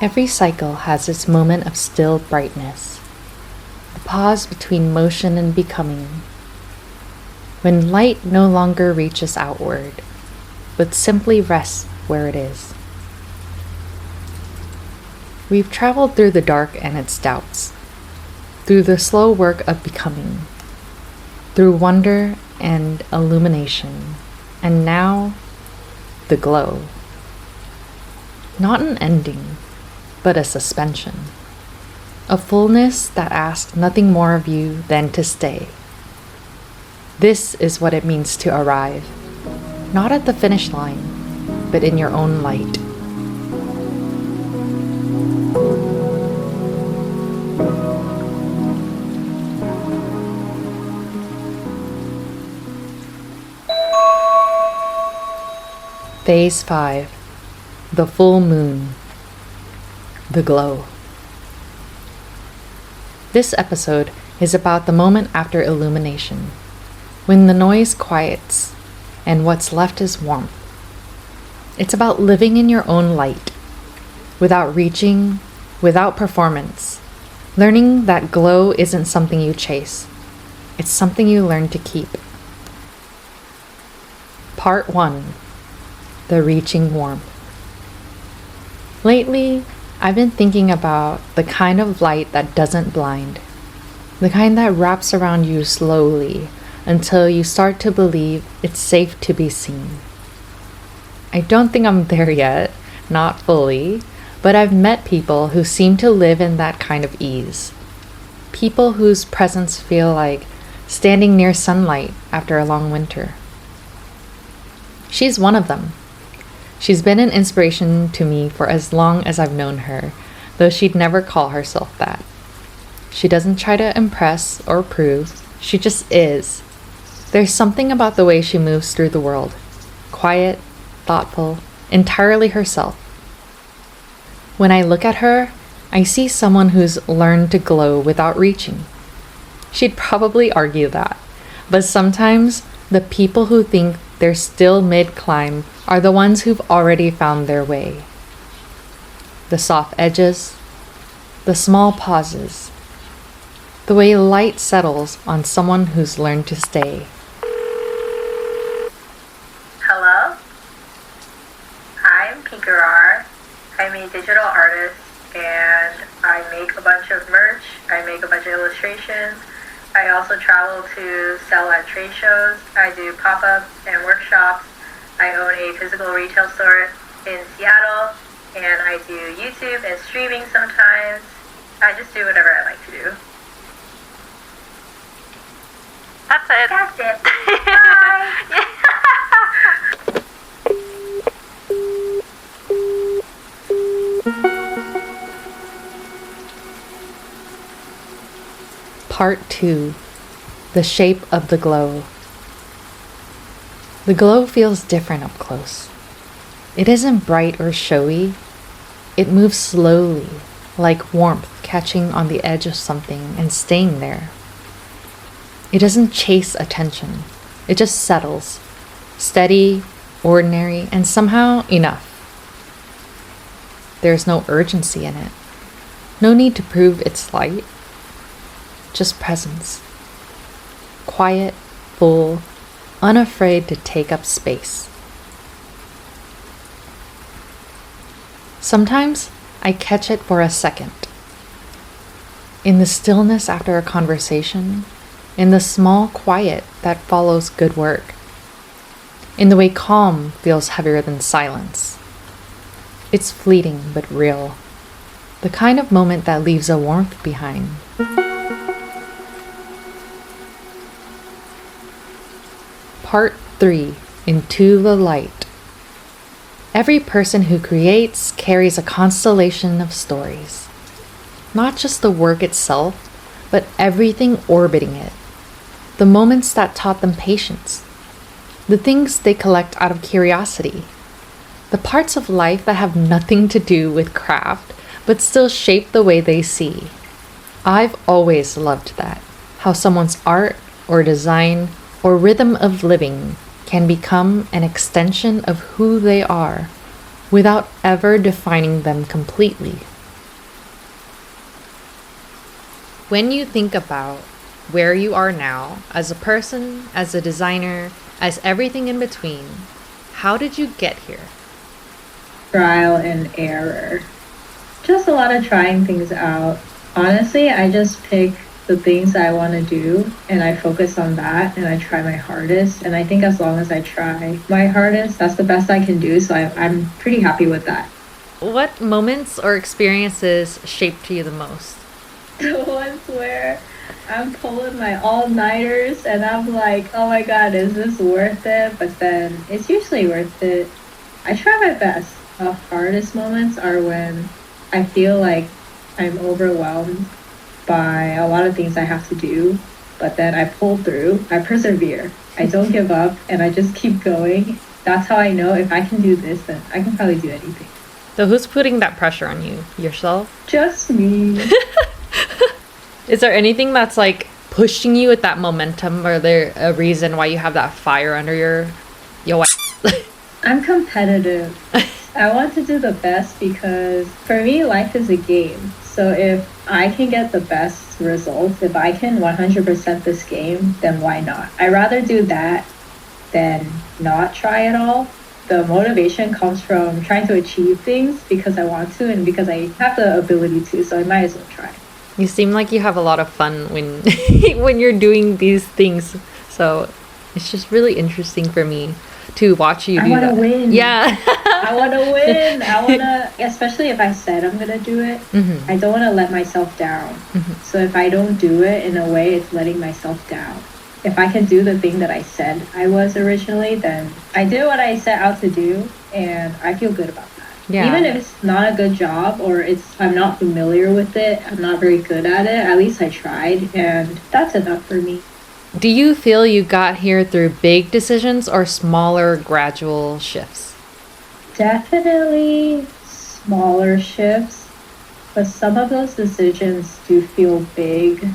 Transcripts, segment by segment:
Every cycle has its moment of still brightness, the pause between motion and becoming, when light no longer reaches outward, but simply rests where it is. We've traveled through the dark and its doubts, through the slow work of becoming, through wonder and illumination, and now, the glow. Not an ending, but a suspension. A fullness that asks nothing more of you than to stay. This is what it means to arrive, not at the finish line, but in your own light. Phase 5. The full moon. The glow. This episode is about the moment after illumination, when the noise quiets and what's left is warmth. It's about living in your own light, without reaching, without performance, learning that glow isn't something you chase, it's something you learn to keep. Part 1. The reaching warmth. Lately, I've been thinking about the kind of light that doesn't blind, the kind that wraps around you slowly until you start to believe it's safe to be seen. I don't think I'm there yet, not fully, but I've met people who seem to live in that kind of ease. People whose presence feel like standing near sunlight after a long winter. She's one of them. She's been an inspiration to me for as long as I've known her, though she'd never call herself that. She doesn't try to impress or prove, she just is. There's something about the way she moves through the world. Quiet, thoughtful, entirely herself. When I look at her, I see someone who's learned to glow without reaching. She'd probably argue that, but sometimes the people who think they're still mid-climb are the ones who've already found their way. The soft edges, the small pauses, the way light settles on someone who's learned to stay. Hello? I'm Pinkarar. I'm a digital artist and I make a bunch of merch, I make a bunch of illustrations. I also travel to sell at trade shows. I do pop-ups and workshops. I own a physical retail store in Seattle, and I do YouTube and streaming sometimes. I just do whatever I like to do. That's it. That's it. Bye! Part 2. The shape of the glow. The glow feels different up close. It isn't bright or showy. It moves slowly, like warmth catching on the edge of something and staying there. It doesn't chase attention. It just settles, steady, ordinary, and somehow enough. There's no urgency in it. No need to prove it's light. Just presence. Quiet, full, unafraid to take up space. Sometimes I catch it for a second. In the stillness after a conversation, in the small quiet that follows good work, in the way calm feels heavier than silence. It's fleeting but real, the kind of moment that leaves a warmth behind. Part 3. Into the light. Every person who creates carries a constellation of stories. Not just the work itself, but everything orbiting it. The moments that taught them patience. The things they collect out of curiosity. The parts of life that have nothing to do with craft, but still shape the way they see. I've always loved that. How someone's art or design or rhythm of living can become an extension of who they are without ever defining them completely. When you think about where you are now, as a person, as a designer, as everything in between, how did you get here? Trial and error. Just a lot of trying things out. Honestly, I just pick the things I want to do and I focus on that and I try my hardest. And I think as long as I try my hardest, that's the best I can do. So I'm pretty happy with that. What moments or experiences shaped you the most? The ones where I'm pulling my all-nighters and I'm like, oh my god, is this worth it? But then it's usually worth it. I try my best. The hardest moments are when I feel like I'm overwhelmed by a lot of things I have to do, but then I pull through, I persevere, I don't give up, and I just keep going. That's how I know if I can do this, then I can probably do anything. So who's putting that pressure on you? Yourself? Just me. Is there anything that's like pushing you with that momentum, or there a reason why you have that fire under your I'm competitive. I want to do the best because for me, life is a game. So if I can get the best results, if I can 100% this game, then why not? I'd rather do that than not try at all. The motivation comes from trying to achieve things because I want to and because I have the ability to, so I might as well try. You seem like you have a lot of fun when when you're doing these things. So it's just really interesting for me to watch you do that. I want to win. Yeah. I want to win. I want to, especially if I said I'm going to do it, I don't want to let myself down. So if I don't do it, in a way, it's letting myself down. If I can do the thing that I said I was originally, then I did what I set out to do, and I feel good about that. Yeah. Even if it's not a good job or I'm not familiar with it, I'm not very good at it, at least I tried, and that's enough for me. Do you feel you got here through big decisions or smaller, gradual shifts? Definitely smaller shifts, but some of those decisions do feel big.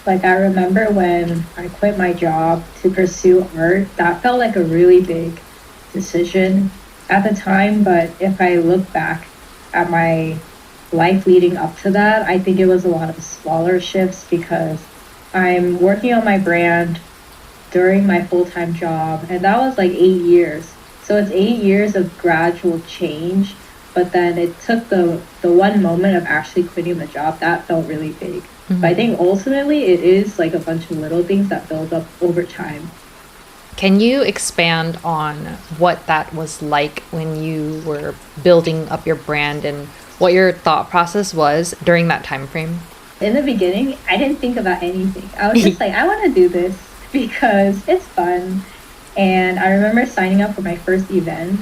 Like I remember when I quit my job to pursue art, that felt like a really big decision at the time, but if I look back at my life leading up to that, I think it was a lot of smaller shifts because I'm working on my brand during my full-time job, and that was like 8 years. So it's 8 years of gradual change, but then it took the one moment of actually quitting the job, that felt really big. But I think ultimately it is like a bunch of little things that build up over time. Can you expand on what that was like when you were building up your brand and what your thought process was during that time frame? In the beginning, I didn't think about anything. I was just like, I want to do this because it's fun. And I remember signing up for my first event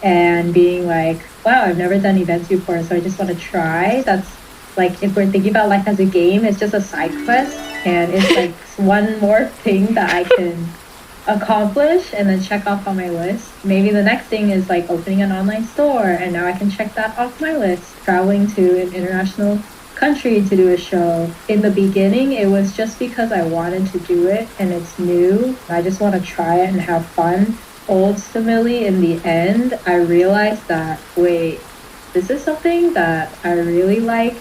and being like, wow, I've never done events before, so I just want to try. That's like, if we're thinking about life as a game, it's just a side quest. And it's like one more thing that I can accomplish and then check off on my list. Maybe the next thing is like opening an online store, and now I can check that off my list. Traveling to an international country to do a show. In the beginning, it was just because I wanted to do it and it's new. I just want to try it and have fun. Ultimately, in the end, I realized that, wait, this is something that I really like,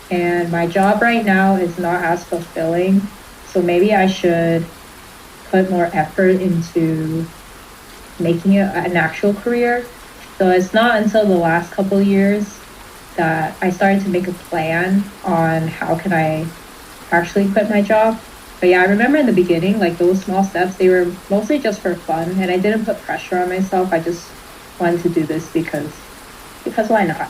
and my job right now is not as fulfilling. So maybe I should put more effort into making it an actual career. So it's not until the last couple years that I started to make a plan on how can I actually quit my job. But yeah, I remember in the beginning, like those small steps, they were mostly just for fun, and I didn't put pressure on myself. I just wanted to do this because why not?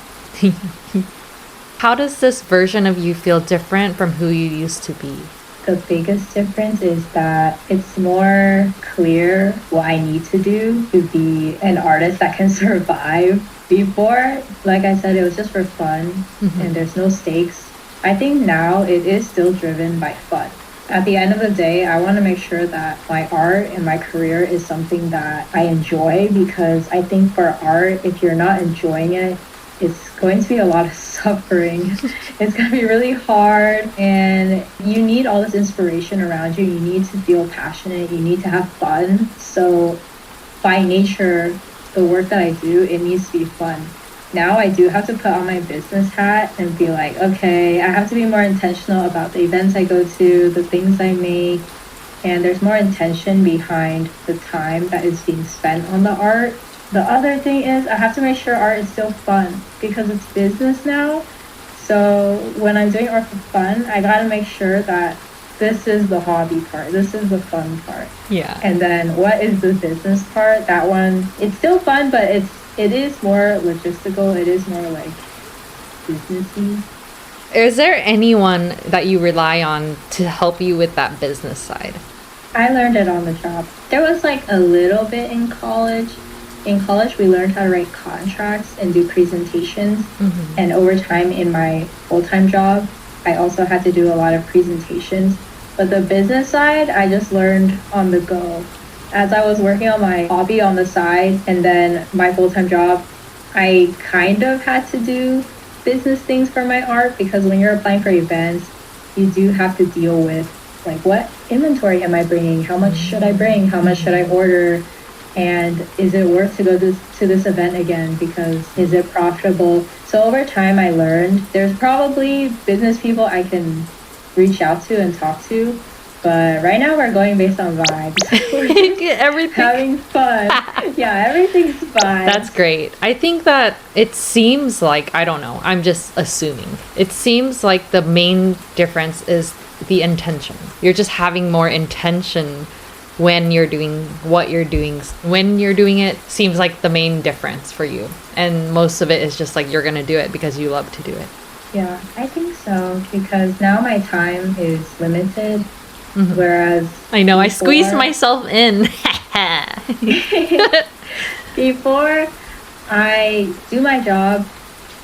How does this version of you feel different from who you used to be? The biggest difference is that it's more clear what I need to do to be an artist that can survive. Before, like I said, it was just for fun and there's no stakes. I think now it is still driven by fun. At the end of the day, I want to make sure that my art and my career is something that I enjoy, because I think for art, if you're not enjoying it, it's going to be a lot of suffering. It's going to be really hard, and you need all this inspiration around you. You need to feel passionate. You need to have fun. So by nature, the work that I do, it needs to be fun. now I do have to put on my business hat and be like, okay, I have to be more intentional about the events I go to, the things I make, and there's more intention behind the time that is being spent on the art. The other thing is I have to make sure art is still fun because it's business now. So when I'm doing art for fun, I gotta make sure that this is the hobby part, this is the fun part. Yeah. And then what is the business part? That one, it's still fun, but it is more logistical. It is more like businessy. Is there anyone that you rely on to help you with that business side? I learned it on the job. There was like a little bit in college. In college, we learned how to write contracts and do presentations. Mm-hmm. And over time in my full-time job, I also had to do a lot of presentations. But the business side, I just learned on the go. As I was working on my hobby on the side and then my full-time job, I kind of had to do business things for my art because when you're applying for events, you do have to deal with like, what inventory am I bringing? How much should I bring? How much should I order? And is it worth to go to this event again? Because is it profitable? So over time, I learned there's probably business people I can reach out to and talk to. But right now we're going based on vibes. Everything. Having fun. Yeah, everything's fun. That's great. I think that it seems like, I don't know, I'm just assuming. It seems like the main difference is the intention. You're just having more intention when you're doing what you're doing. When you're doing it seems like the main difference for you. And most of it is just like you're going to do it because you love to do it. Yeah, I think so. Because now my time is limited. Mm-hmm. Whereas I know, I squeezed myself in. Before I do my job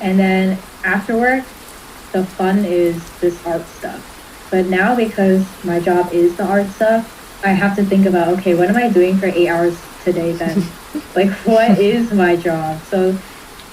and then after work, the fun is this art stuff. But now because my job is the art stuff, I have to think about, okay, what am I doing for 8 hours today then? Like, what is my job? So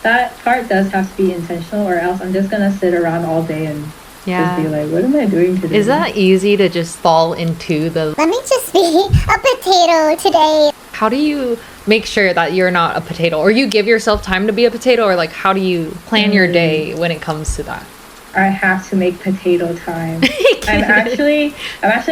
that part does have to be intentional or else I'm just going to sit around all day and just be like, what am I doing today? Is that easy to just fall into the... Let me just be a potato today. How do you make sure that you're not a potato? Or you give yourself time to be a potato? Or like, how do you plan your day when it comes to that? I have to make potato time. I'm actually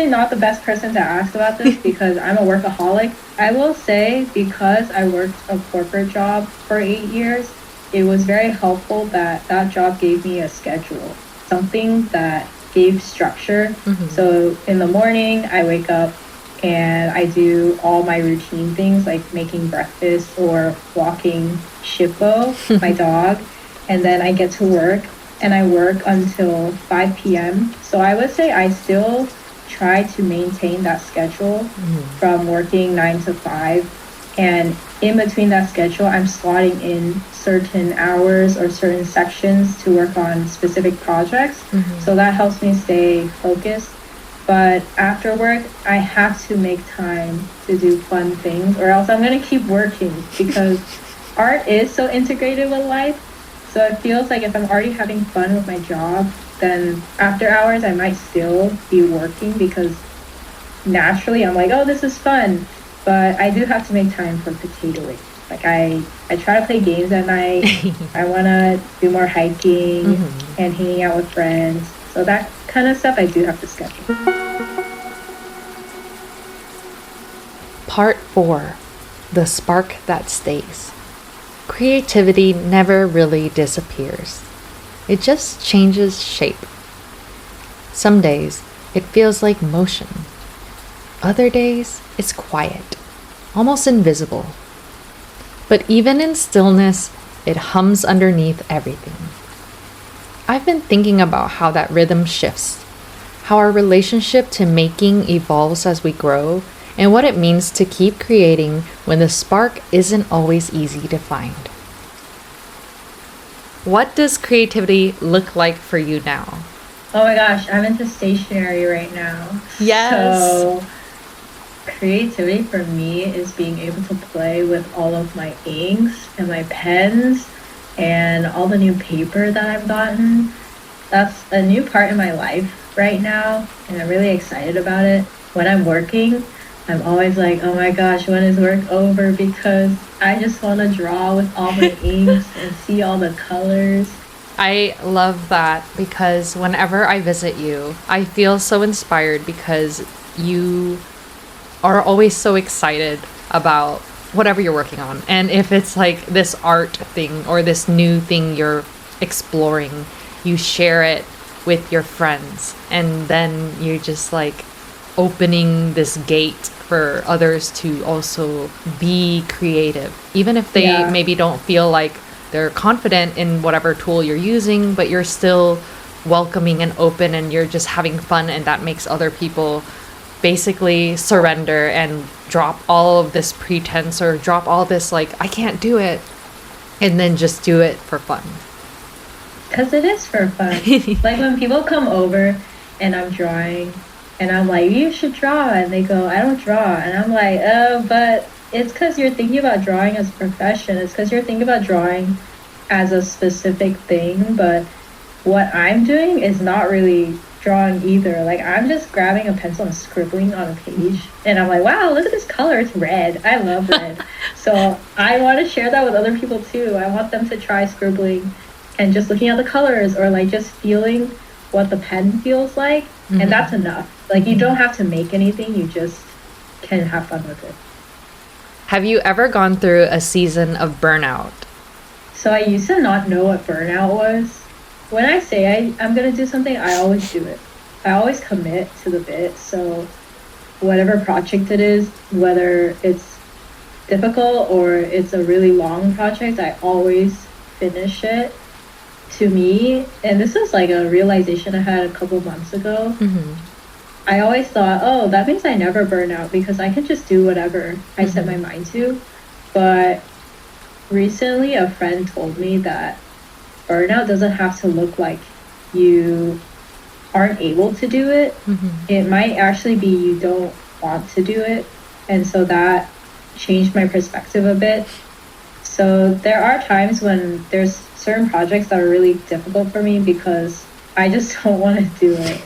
not the best person to ask about this because I'm a workaholic. I will say because I worked a corporate job for 8 years, it was very helpful that that job gave me a schedule, something that gave structure. Mm-hmm. So in the morning, I wake up and I do all my routine things like making breakfast or walking Shippo, my dog, and then I get to work. And I work until 5 p.m. So I would say I still try to maintain that schedule from working 9 to 5. And in between that schedule, I'm slotting in certain hours or certain sections to work on specific projects. Mm-hmm. So that helps me stay focused. But after work, I have to make time to do fun things or else I'm going to keep working because art is so integrated with life. So it feels like if I'm already having fun with my job, then after hours I might still be working because naturally I'm like, oh, this is fun. But I do have to make time for potatoing. Like I try to play games at night. I want to do more hiking and hanging out with friends. So that kind of stuff I do have to schedule. Part 4. The spark that stays. Creativity never really disappears. It just changes shape. Some days, it feels like motion. Other days, it's quiet, almost invisible. But even in stillness, it hums underneath everything. I've been thinking about how that rhythm shifts, how our relationship to making evolves as we grow, and what it means to keep creating when the spark isn't always easy to find. What does creativity look like for you now? Oh my gosh, I'm into stationery right now. Yes. So creativity for me is being able to play with all of my inks and my pens and all the new paper that I've gotten. That's a new part in my life right now, and I'm really excited about it. When I'm working, I'm always like, oh my gosh, when is work over? Because I just want to draw with all my inks and see all the colors. I love that because whenever I visit you, I feel so inspired because you are always so excited about whatever you're working on. And if it's like this art thing or this new thing you're exploring, you share it with your friends. And then you're just like opening this gate for others to also be creative. Even if they maybe don't feel like they're confident in whatever tool you're using, but you're still welcoming and open and you're just having fun, and that makes other people basically surrender and drop all of this pretense or drop all this like I can't do it, and then just do it for fun. Because it is for fun. Like when people come over and I'm drawing and I'm like, you should draw, and they go, I don't draw, and I'm like, oh, but it's because you're thinking about drawing as a profession. It's because you're thinking about drawing as a specific thing. But what I'm doing is not really drawing either. Like I'm just grabbing a pencil and scribbling on a page. And I'm like, wow, look at this color. It's red. I love red. So I want to share that with other people too. I want them to try scribbling and just looking at the colors or like just feeling what the pen feels like. Mm-hmm. And that's enough. Like you don't have to make anything. You just can have fun with it. Have you ever gone through a season of burnout? So I used to not know what burnout was. When I say I'm going to do something, I always do it. I always commit to the bit. So whatever project it is, whether it's difficult or it's a really long project, I always finish it. To me, and this is like a realization I had a couple months ago, I always thought, oh, that means I never burn out because I can just do whatever I set my mind to. But recently a friend told me that burnout doesn't have to look like you aren't able to do it. It might actually be you don't want to do it. And so that changed my perspective a bit. So there are times when there's certain projects that are really difficult for me because I just don't want to do it.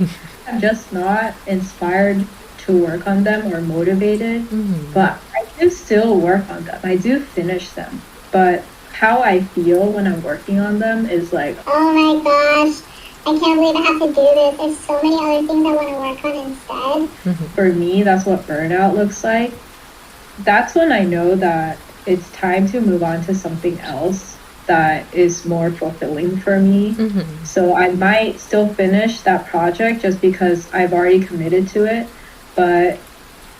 I'm just not inspired to work on them or motivated, but I do still work on them. I do finish them, but how I feel when I'm working on them is like, oh my gosh, I can't believe I have to do this. There's so many other things I want to work on instead. For me, that's what burnout looks like. That's when I know that it's time to move on to something else that is more fulfilling for me. So I might still finish that project just because I've already committed to it. But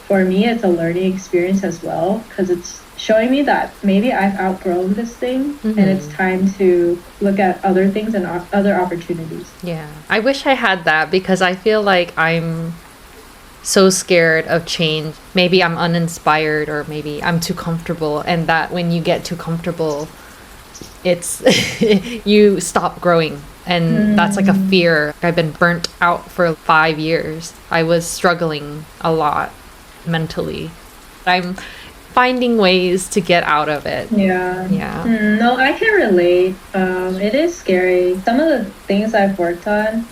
for me, it's a learning experience as well because it's showing me that maybe I've outgrown this thing and it's time to look at other things and other opportunities. Yeah, I wish I had that because I feel like I'm so scared of change. Maybe I'm uninspired or maybe I'm too comfortable, and that when you get too comfortable, it's you stop growing, and that's like a fear. I've been burnt out for 5 years. I was struggling a lot mentally. I'm finding ways to get out of it. No, I can relate. It is scary. Some of the things I've worked on,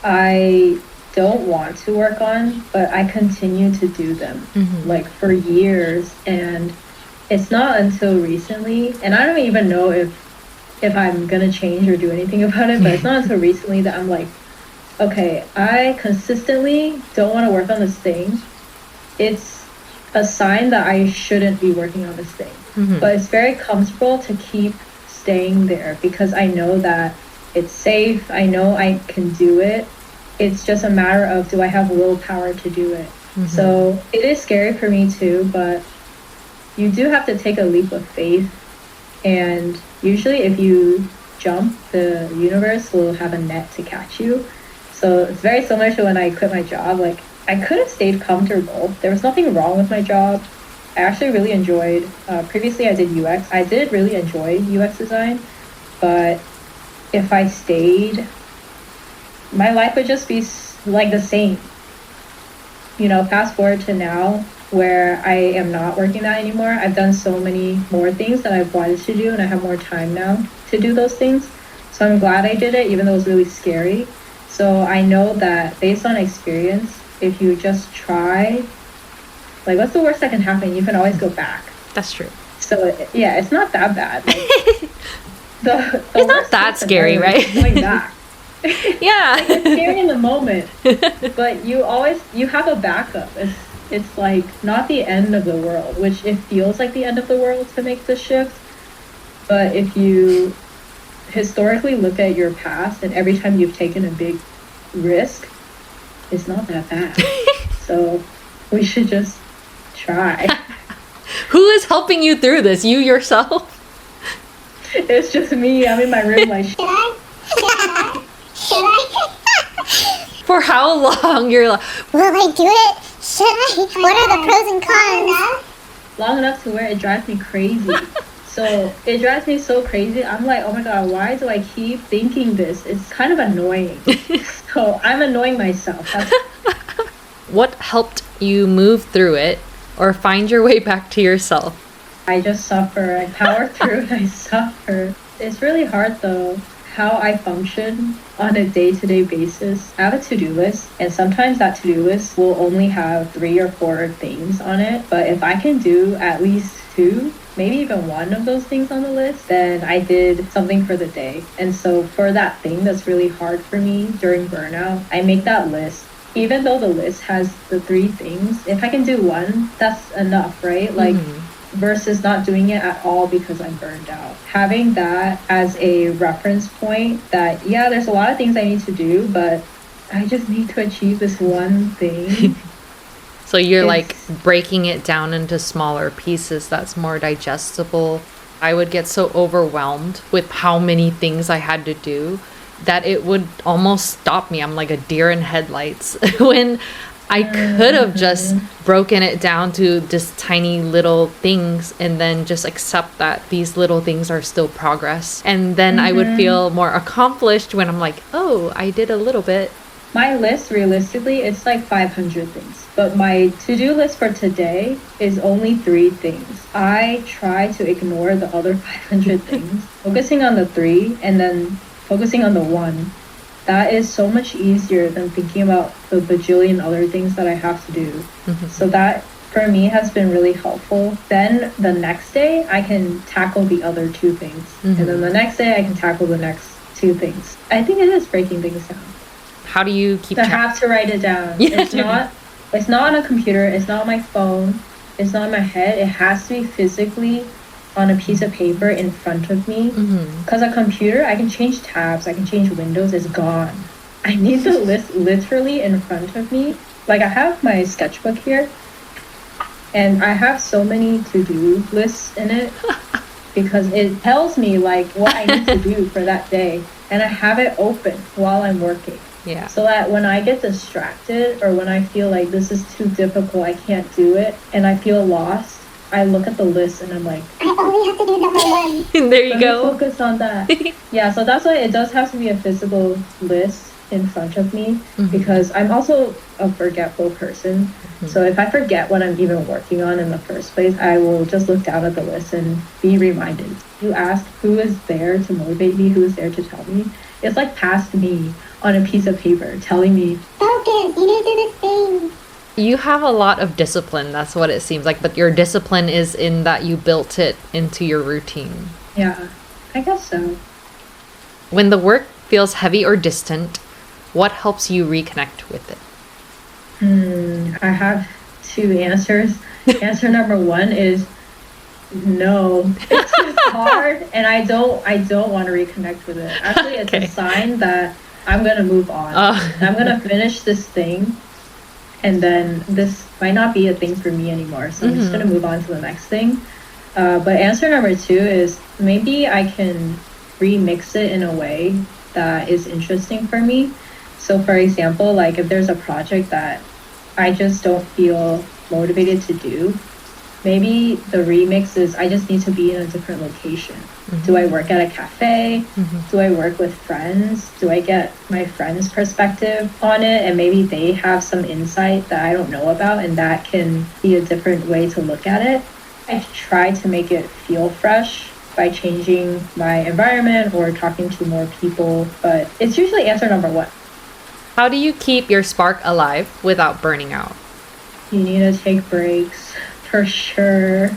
I don't want to work on, but I continue to do them like for years. And it's not until recently, and I don't even know if I'm gonna change or do anything about it, but it's not until recently that I'm like, okay, I consistently don't want to work on this thing. It's a sign that I shouldn't be working on this thing. But it's very comfortable to keep staying there because I know that it's safe. I know I can do it. It's just a matter of, do I have willpower to do it? So it is scary for me too, but you do have to take a leap of faith. And usually if you jump, the universe will have a net to catch you. So it's very similar to when I quit my job. Like I could have stayed comfortable. There was nothing wrong with my job. I actually really enjoyed, previously I did UX. I did really enjoy UX design, but if I stayed, my life would just be like the same. You know, fast forward to now where I am not working that anymore. I've done so many more things that I've wanted to do, and I have more time now to do those things. So I'm glad I did it, even though it was really scary. So I know that based on experience, if you just try Like, what's the worst that can happen? You can always go back. That's true. So yeah, it's not that bad. Like, the It's not that scary, right? Going back. Yeah. Like, it's scary in the moment, but you have a backup. It's like not the end of the world, which it feels like the end of the world to make the shift. But if you historically look at your past and every time you've taken a big risk, it's not that bad. So we should just try. Who is helping you through this? You yourself? It's just me. I'm in my room like, Should I? Should I? For how long? You're like, Will I do it? Should I? What are the pros and cons? long enough to where it drives me crazy. So it drives me so crazy. I'm like, oh my God, why do I keep thinking this? It's kind of annoying. So I'm annoying myself. what helped you move through it or find your way back to yourself? I just suffer. I power through and I suffer. It's really hard though, how I function on a day-to-day basis. I have a to-do list, and sometimes that to-do list will only have 3 or 4 things on it. But if I can do at least 2, maybe even 1 of those things on the list, then I did something for the day. And so for that thing that's really hard for me during burnout, I make that list. Even though the list has the 3 things, if I can do 1, that's enough, right? Like, versus not doing it at all because I'm burned out. Having that as a reference point that, yeah, there's a lot of things I need to do, but I just need to achieve this one thing. So you're like breaking it down into smaller pieces that's more digestible. I would get so overwhelmed with how many things I had to do that it would almost stop me. I'm like a deer in headlights when I could have just broken it down to just tiny little things and then just accept that these little things are still progress. And then I would feel more accomplished when I'm like, oh, I did a little bit. My list, realistically, it's like 500 things. But my to-do list for today is only 3 things. I try to ignore the other 500 things, focusing on the 3 and then focusing on the 1. That is so much easier than thinking about the bajillion other things that I have to do. So that, for me, has been really helpful. Then the next day, I can tackle the other 2 things. And then the next day, I can tackle the next 2 things. I think it is breaking things down. How do you keep I have to write it down. Yeah. It's not on a computer. It's not on my phone. It's not in my head. It has to be physically on a piece of paper in front of me. Because a computer, I can change tabs, I can change windows, it's gone. I need the list literally in front of me. Like, I have my sketchbook here, and I have so many to-do lists in it because it tells me like what I need to do for that day, and I have it open while I'm working. Yeah. So that when I get distracted or when I feel like this is too difficult, I can't do it, and I feel lost, I look at the list and I'm like, I only have to do number 1. And there you let go. me focus on that. Yeah, so that's why it does have to be a physical list in front of me, because I'm also a forgetful person. So if I forget what I'm even working on in the first place, I will just look down at the list and be reminded. You ask who is there to motivate me, who is there to tell me. It's like past me on a piece of paper telling me, Focus, you need to do this thing. You have a lot of discipline, that's what it seems like, but your discipline is in that you built it into your routine. yeah, I guess so. When the work feels heavy or distant, what helps you reconnect with it? I have 2 answers. Answer number 1 is no. It's just hard, and I don't want to reconnect with it. Actually, it's a sign that I'm gonna move on. I'm gonna finish this thing, and then this might not be a thing for me anymore. So I'm just gonna move on to the next thing. But answer number 2 is maybe I can remix it in a way that is interesting for me. So for example, like if there's a project that I just don't feel motivated to do, maybe the remix is I just need to be in a different location. Do I work at a cafe? Do I work with friends? Do I get my friends' perspective on it? And maybe they have some insight that I don't know about, and that can be a different way to look at it. I try to make it feel fresh by changing my environment or talking to more people, but it's usually answer number 1. How do you keep your spark alive without burning out? You need to take breaks, for sure.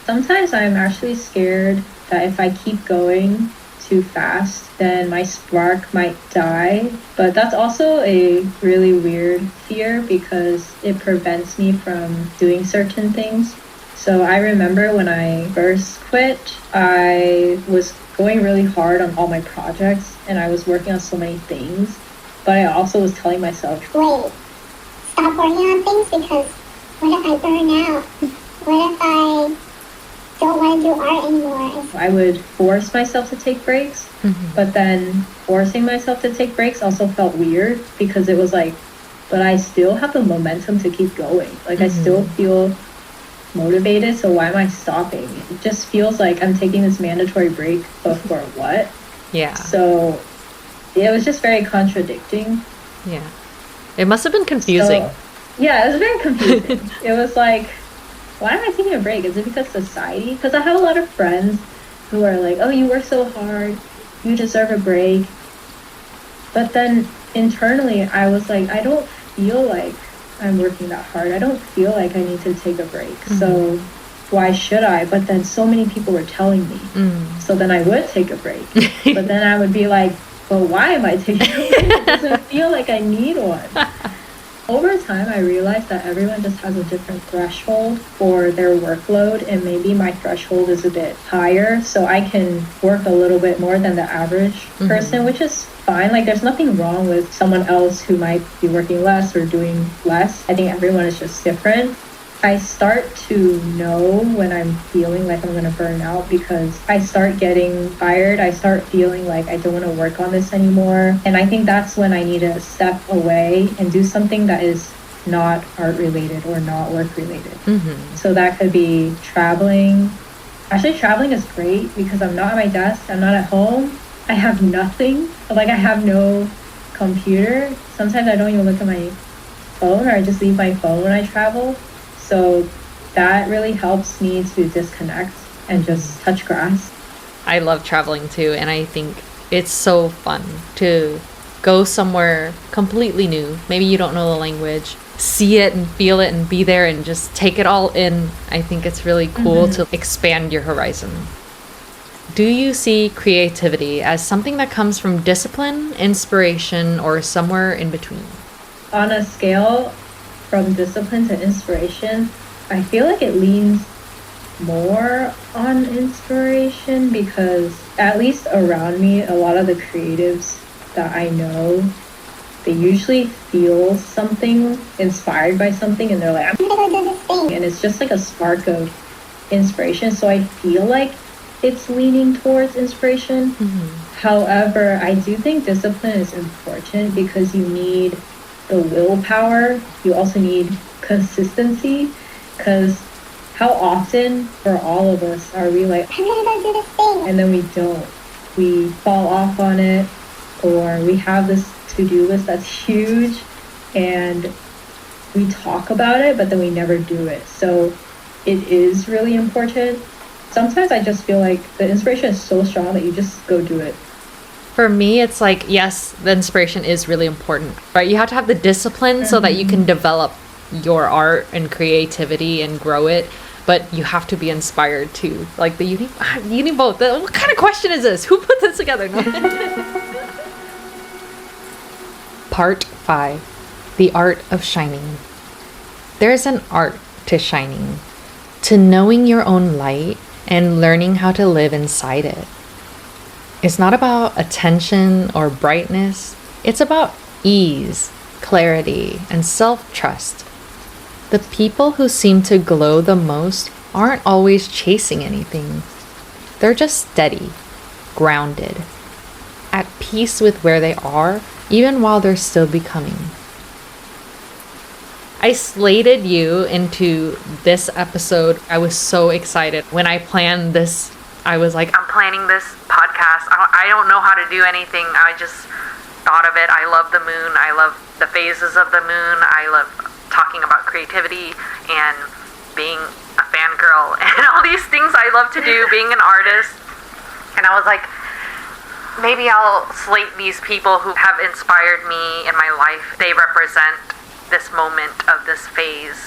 Sometimes I'm actually scared that if I keep going too fast, then my spark might die. But that's also a really weird fear because it prevents me from doing certain things. So I remember when I first quit, I was going really hard on all my projects and I was working on so many things. But I also was telling myself, wait, stop working on things because what if I burn out? What if I don't want to do art anymore? I would force myself to take breaks, but then forcing myself to take breaks also felt weird because it was like, but I still have the momentum to keep going. Like I still feel motivated, so why am I stopping? It just feels like I'm taking this mandatory break, but for what? Yeah. So it was just very contradicting. Yeah. It must have been confusing. So, yeah, it was very confusing. It was like, why am I taking a break? Is it because society? Because I have a lot of friends who are like, oh, you work so hard, you deserve a break. But then internally, I was like, I don't feel like I'm working that hard. I don't feel like I need to take a break. So why should I? But then so many people were telling me. So then I would take a break. But then I would be like, but why am I taking a break? It doesn't feel like I need one. Over time, I realized that everyone just has a different threshold for their workload, and maybe my threshold is a bit higher, so I can work a little bit more than the average person, which is fine. Like, there's nothing wrong with someone else who might be working less or doing less. I think everyone is just different. I start to know when I'm feeling like I'm going to burn out because I start getting tired. I start feeling like I don't want to work on this anymore. And I think that's when I need to step away and do something that is not art related or not work related. So that could be traveling. Actually, traveling is great because I'm not at my desk. I'm not at home. I have nothing. Like, I have no computer. Sometimes I don't even look at my phone, or I just leave my phone when I travel. So that really helps me to disconnect and just touch grass. I love traveling too, and I think it's so fun to go somewhere completely new. Maybe you don't know the language, see it and feel it and be there and just take it all in. I think it's really cool to expand your horizon. Do you see creativity as something that comes from discipline, inspiration, or somewhere in between? On a scale from discipline to inspiration, I feel like it leans more on inspiration because at least around me, a lot of the creatives that I know, they usually feel something, inspired by something, and they're like, I'm gonna go do this thing. And it's just like a spark of inspiration. So I feel like it's leaning towards inspiration. However, I do think discipline is important because you need the willpower. You also need consistency, because how often for all of us are we like, I'm gonna go do this thing, and then we don't. We fall off on it, or we have this to-do list that's huge and we talk about it, but then we never do it. So it is really important. Sometimes I just feel like the inspiration is so strong that you just go do it. For me, it's like, yes, the inspiration is really important, right? You have to have the discipline so that you can develop your art and creativity and grow it, but you have to be inspired too. Like, you need both. What kind of question is this? Who put this together? No. Part 5. The Art of Shining. There's an art to shining, to knowing your own light and learning how to live inside it. It's not about attention or brightness. It's about ease, clarity, and self-trust. The people who seem to glow the most aren't always chasing anything. They're just steady, grounded, at peace with where they are, even while they're still becoming. I slated you into this episode. I was so excited. When I planned this, I was like, I'm planning this podcast. I don't know how to do anything. I just thought of it. I love the moon. I love the phases of the moon. I love talking about creativity and being a fangirl and all these things I love to do, being an artist. And I was like, maybe I'll slate these people who have inspired me in my life. They represent this moment of this phase.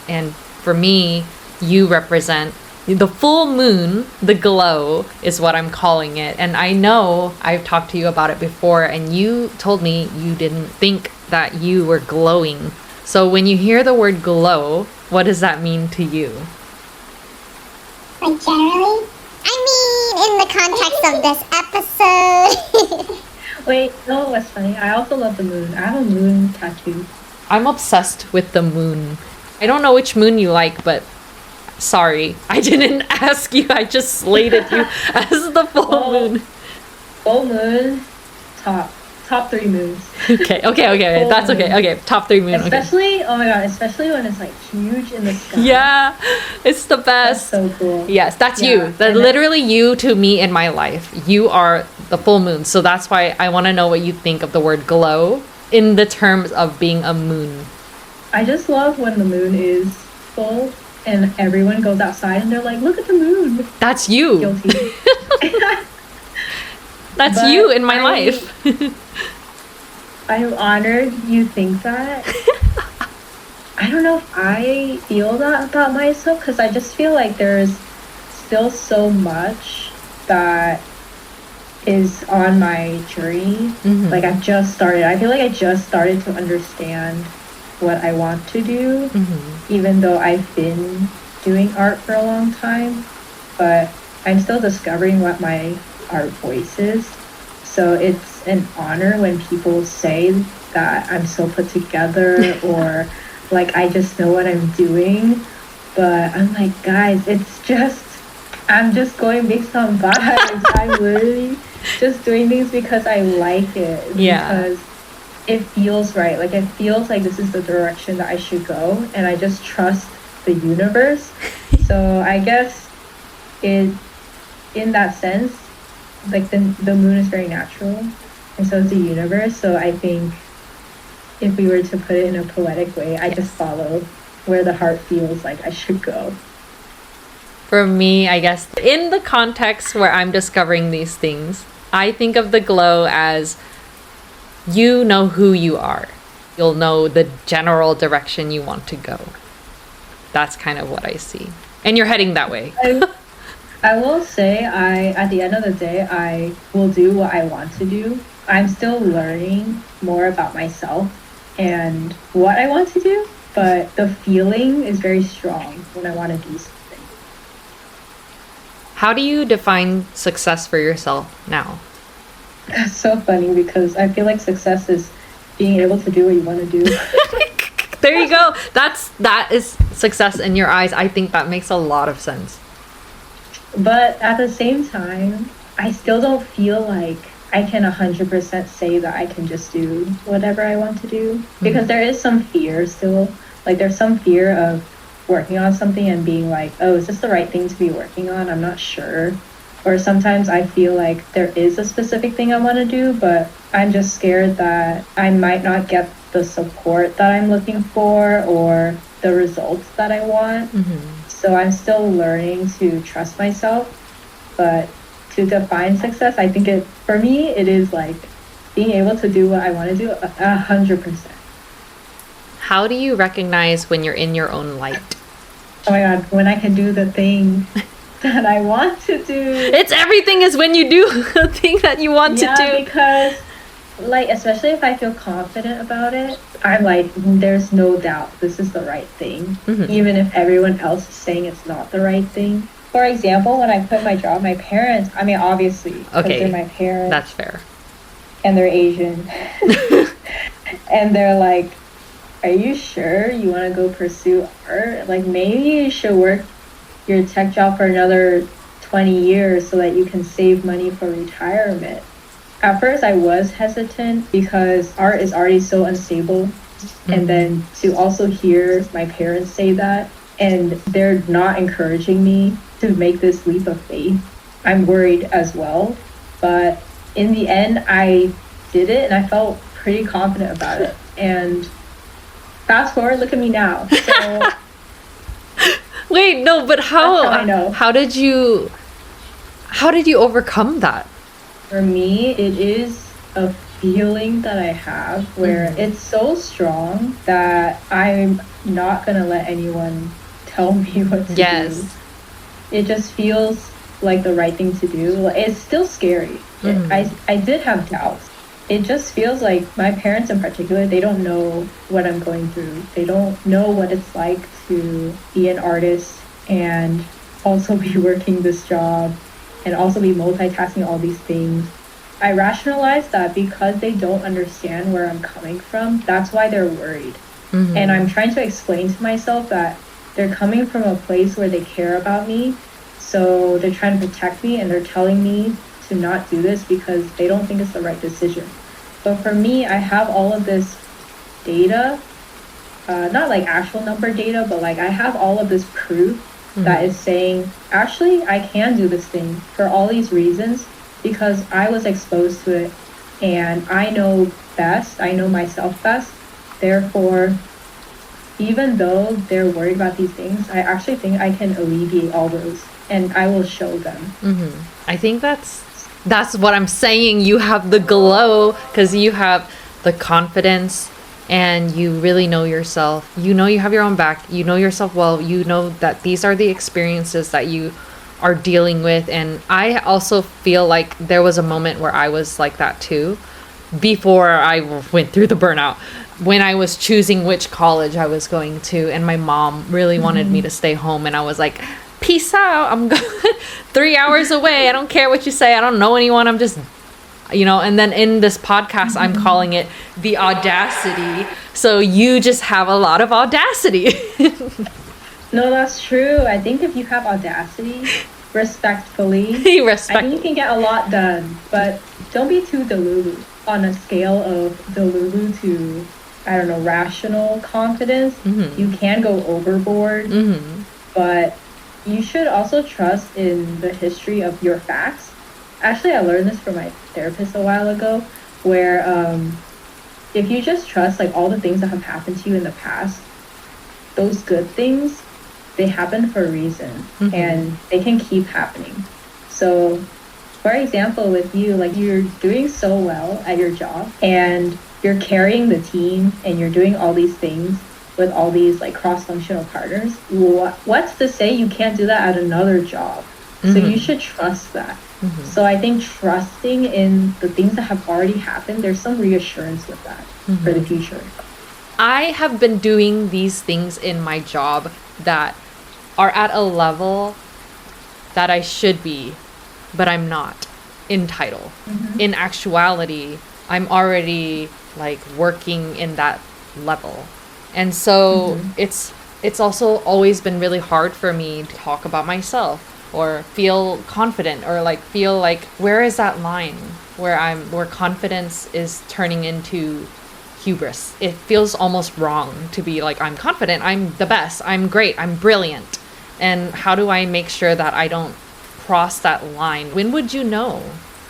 And for me, you represent the full moon, the glow is what I'm calling it. And I know I've talked to you about it before, and you told me you didn't think that you were glowing. So when you hear the word glow, what does that mean to you? Like generally? I mean, in the context of this episode. Wait, no, what's funny? I also love the moon. I have a moon tattoo. I'm obsessed with the moon. I don't know which moon you like, but sorry, I didn't ask you. I just slated you as the full moon. Full moon, top 3 moons. Okay, that's okay. Okay, top 3 moon. Especially, oh my god, especially when it's like huge in the sky. Yeah, it's the best. That's so cool. Yes, that's you. That's literally you to me in my life. You are the full moon. So that's why I want to know what you think of the word glow in the terms of being a moon. I just love when the moon is full and everyone goes outside and they're like, look at the moon. That's you. Guilty. That's But you in my life. I'm honored you think that. I don't know if I feel that about myself because I just feel like there's still so much that is on my journey. Mhm. Like I've just started. I feel like I just started to understand what I want to do, even though I've been doing art for a long time. But I'm still discovering what my art voice is. So it's an honor when people say that I'm so put together or like I just know what I'm doing. But I'm like, guys, I'm just going based on vibes. I'm literally just doing things because I like it. Yeah. Because it feels right. Like it feels like this is the direction that I should go, and I just trust the universe. So I guess in that sense, like the moon is very natural, and so is the universe. So I think if we were to put it in a poetic way, I just follow where the heart feels like I should go. For me, I guess in the context where I'm discovering these things, I think of the glow as you know who you are. You'll know the general direction you want to go. That's kind of what I see. And you're heading that way. I will say at the end of the day, I will do what I want to do. I'm still learning more about myself and what I want to do, but the feeling is very strong when I want to do something. How do you define success for yourself now? That's so funny because I feel like success is being able to do what you want to do. There you go. That is success in your eyes. I think that makes a lot of sense. But at the same time, I still don't feel like I can 100% say that I can just do whatever I want to do. Because there is some fear still. Like there's some fear of working on something and being like, oh, is this the right thing to be working on? I'm not sure. Or sometimes I feel like there is a specific thing I want to do, but I'm just scared that I might not get the support that I'm looking for or the results that I want. So I'm still learning to trust myself. But to define success, I think for me, it is like being able to do what I want to do 100%. How do you recognize when you're in your own light? Oh my God, when I can do the thing that I want to do. It's everything is when you do the thing that you want to do. Yeah, because like, especially if I feel confident about it, I'm like, there's no doubt this is the right thing. Even if everyone else is saying it's not the right thing. For example, when I quit my job, my parents, I mean, obviously, because they're my parents. That's fair. And they're Asian. And they're like, are you sure you want to go pursue art? Like, maybe you should work your tech job for another 20 years so that you can save money for retirement. At first, I was hesitant because art is already so unstable. And then to also hear my parents say that, and they're not encouraging me to make this leap of faith, I'm worried as well. But in the end, I did it and I felt pretty confident about it. And fast forward, look at me now. So Wait, no, but how I know. How did you overcome that? For me, it is a feeling that I have where it's so strong that I'm not gonna let anyone tell me what to do. It just feels like the right thing to do. It's still scary. I did have doubts. It just feels like my parents in particular, they don't know what I'm going through. They don't know what it's like to be an artist and also be working this job and also be multitasking all these things. I rationalize that because they don't understand where I'm coming from, that's why they're worried. And I'm trying to explain to myself that they're coming from a place where they care about me. So they're trying to protect me and they're telling me to not do this because they don't think it's the right decision. But for me, I have all of this data, not like actual number data, but like I have all of this proof that is saying, actually, I can do this thing for all these reasons because I was exposed to it and I know best, I know myself best. Therefore, even though they're worried about these things, I actually think I can alleviate all those and I will show them. I think that's what I'm saying. You have the glow because you have the confidence and you really know yourself. You know you have your own back. You know yourself well. You know that these are the experiences that you are dealing with. And I also feel like there was a moment where I was like that too before I went through the burnout. When I was choosing which college I was going to and my mom really wanted me to stay home and I was like, peace out, I'm 3 hours away, I don't care what you say, I don't know anyone, I'm just, and then in this podcast I'm calling it the audacity. So you just have a lot of audacity. No, that's true. I think if you have audacity, respectfully, I think you can get a lot done, but don't be too delulu. On a scale of delulu to, I don't know, rational confidence, you can go overboard, but you should also trust in the history of your facts. Actually, I learned this from my therapist a while ago, where if you just trust like all the things that have happened to you in the past, those good things, they happen for a reason and they can keep happening. So for example, with you, like you're doing so well at your job and you're carrying the team and you're doing all these things with all these like cross-functional partners. What's to say you can't do that at another job? So you should trust that. So I think trusting in the things that have already happened, there's some reassurance with that for the future. I have been doing these things in my job that are at a level that I should be, but I'm not in title. In actuality, I'm already like working in that level. And so it's also always been really hard for me to talk about myself or feel confident or like feel like where is that line where confidence is turning into hubris. It feels almost wrong to be like, I'm confident, I'm the best, I'm great, I'm brilliant. And how do I make sure that I don't cross that line? When would you know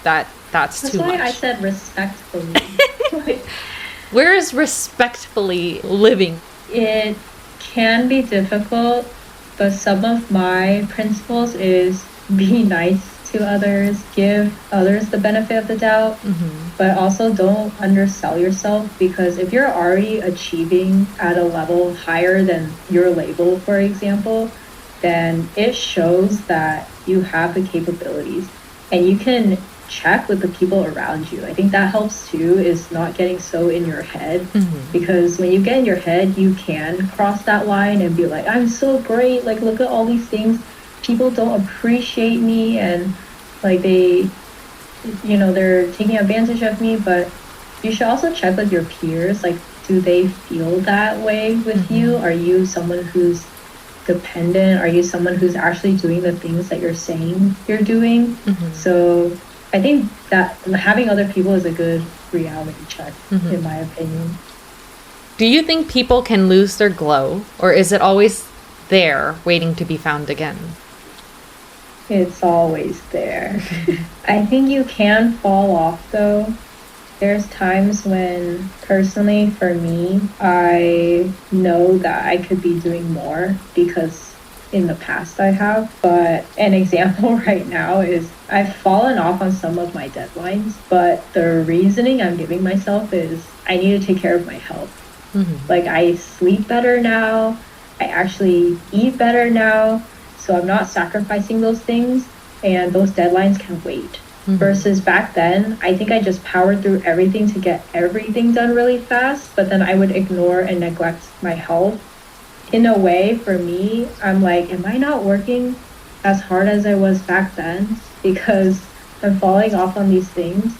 that that's too much? That's why I said respectfully. Where is respectfully living? It can be difficult, but some of my principles is be nice to others, give others the benefit of the doubt, but also don't undersell yourself, because if you're already achieving at a level higher than your label, for example, then it shows that you have the capabilities and you can check with the people around you. I think that helps too, is not getting so in your head, because when you get in your head, you can cross that line and be like, I'm so great, like look at all these things, people don't appreciate me and like they, they're taking advantage of me. But you should also check with your peers, like do they feel that way with you? Are you someone who's dependent? Are you someone who's actually doing the things that you're saying you're doing? So I think that having other people is a good reality check, in my opinion. Do you think people can lose their glow, or is it always there waiting to be found again? It's always there. I think you can fall off though. There's times when, personally for me, I know that I could be doing more because in the past I have, but an example right now is I've fallen off on some of my deadlines, but the reasoning I'm giving myself is I need to take care of my health. Like, I sleep better now, I actually eat better now, so I'm not sacrificing those things, and those deadlines can wait. Versus back then, I think I just powered through everything to get everything done really fast, but then I would ignore and neglect my health. In a way, for me, I'm like, am I not working as hard as I was back then? Because I'm falling off on these things.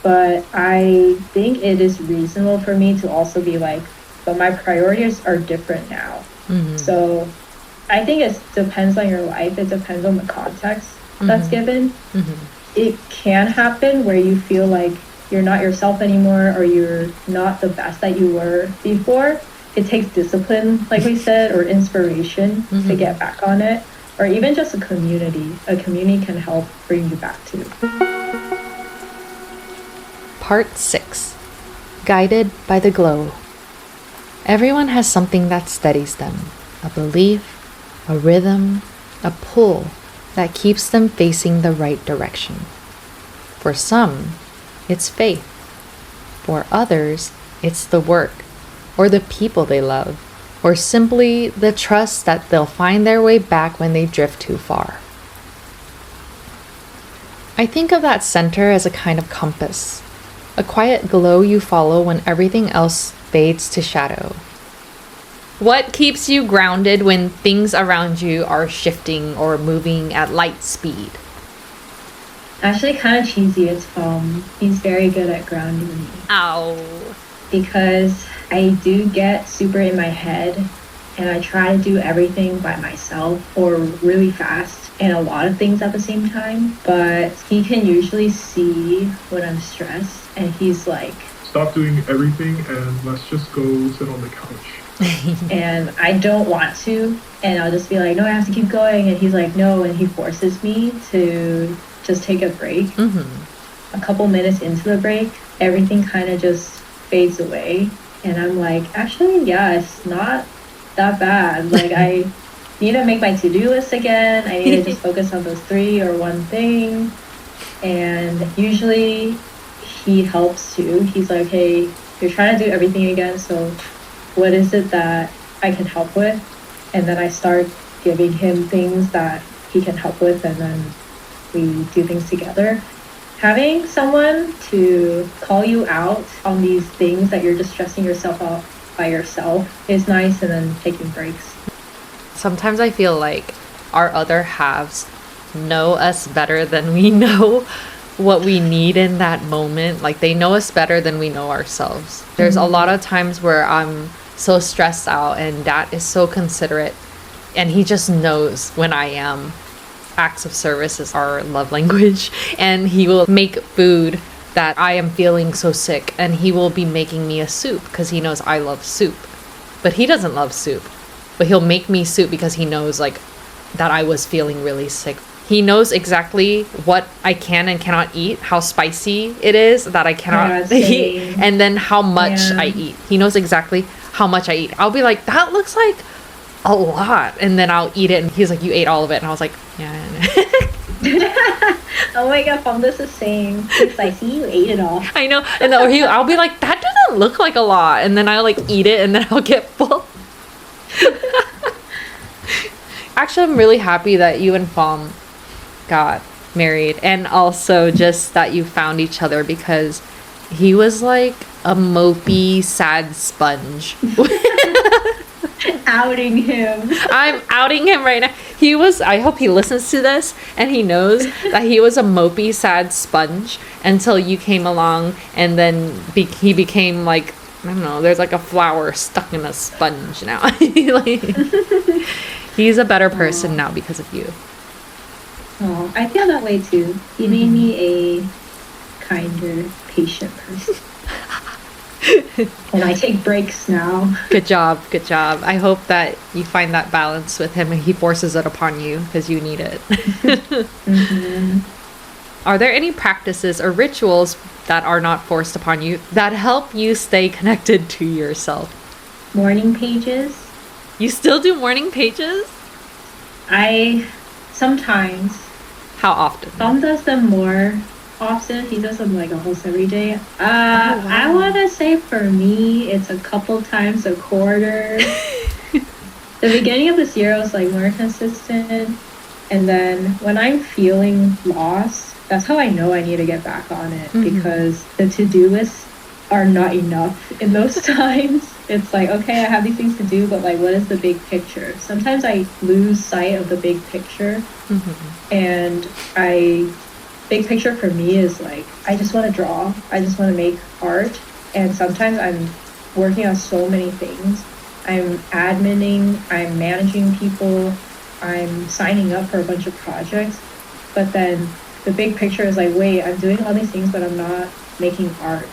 But I think it is reasonable for me to also be like, but my priorities are different now. So I think it depends on your life. It depends on the context that's given. It can happen where you feel like you're not yourself anymore, or you're not the best that you were before. It takes discipline, like we said, or inspiration to get back on it, or even just a community. A community can help bring you back to. Part 6. Guided by the glow. Everyone has something that steadies them. A belief, a rhythm, a pull that keeps them facing the right direction. For some, it's faith. For others, it's the work, or the people they love, or simply the trust that they'll find their way back when they drift too far. I think of that center as a kind of compass, a quiet glow you follow when everything else fades to shadow. What keeps you grounded when things around you are shifting or moving at light speed? Actually, kind of cheesy. It's he's very good at grounding me. Ow. Because I do get super in my head, and I try to do everything by myself or really fast and a lot of things at the same time. But he can usually see when I'm stressed, and he's like, stop doing everything and let's just go sit on the couch. And I don't want to, and I'll just be like, no, I have to keep going, and he's like, no, and he forces me to just take a break. A couple minutes into the break, everything kind of just fades away, and I'm like, actually, yeah, it's not that bad. Like, I need to make my to-do list again. I need to just focus on those 3 or 1 thing. And usually he helps too. He's like, hey, you're trying to do everything again, so what is it that I can help with? And then I start giving him things that he can help with, and then we do things together. Having someone to call you out on these things that you're just stressing yourself out by yourself is nice, and then taking breaks. Sometimes I feel like our other halves know us better than we know what we need in that moment. Like, they know us better than we know ourselves. There's a lot of times where I'm so stressed out, and Dad is so considerate, and he just knows when I am. Acts of service is our love language, and he will make food that I am feeling so sick, and he will be making me a soup because he knows I love soup, but he doesn't love soup. But he'll make me soup because he knows, like, that I was feeling really sick. He knows exactly what I can and cannot eat, how spicy it is that I cannot eat, and then how much I eat. He knows exactly how much I eat. I'll be like, that looks like a lot, and then I'll eat it, and he's like, you ate all of it, and I was like, yeah. Oh my god, this is saying, it's like, see, you ate it all. I know, and I'll be like, that doesn't look like a lot, and then I'll like eat it, and then I'll get full. Actually, I'm really happy that you and Fom got married, and also just that you found each other, because he was like a mopey, sad sponge. Outing him. I'm outing him right now. I hope he listens to this and he knows that he was a mopey, sad sponge until you came along, and then he became like, I don't know, there's like a flower stuck in a sponge now. Like, he's a better person now because of you. Oh, I feel that way too. He made me a kinder, patient person. And I take breaks now. Good job. I hope that you find that balance with him and he forces it upon you because you need it. Are there any practices or rituals that are not forced upon you that help you stay connected to yourself? Morning pages. You still do morning pages? I sometimes. How often? Tom does them more often. He does them like almost every day. wow. I want to say for me, it's a couple times a quarter. The beginning of this year, I was like more consistent. And then when I'm feeling lost, that's how I know I need to get back on it because the to-do lists are not enough in those times. It's like, okay, I have these things to do, but like, what is the big picture? Sometimes I lose sight of the big picture. And big picture for me is like, I just want to draw. I just want to make art. And sometimes I'm working on so many things. I'm adminning, I'm managing people, I'm signing up for a bunch of projects. But then the big picture is like, wait, I'm doing all these things, but I'm not making art.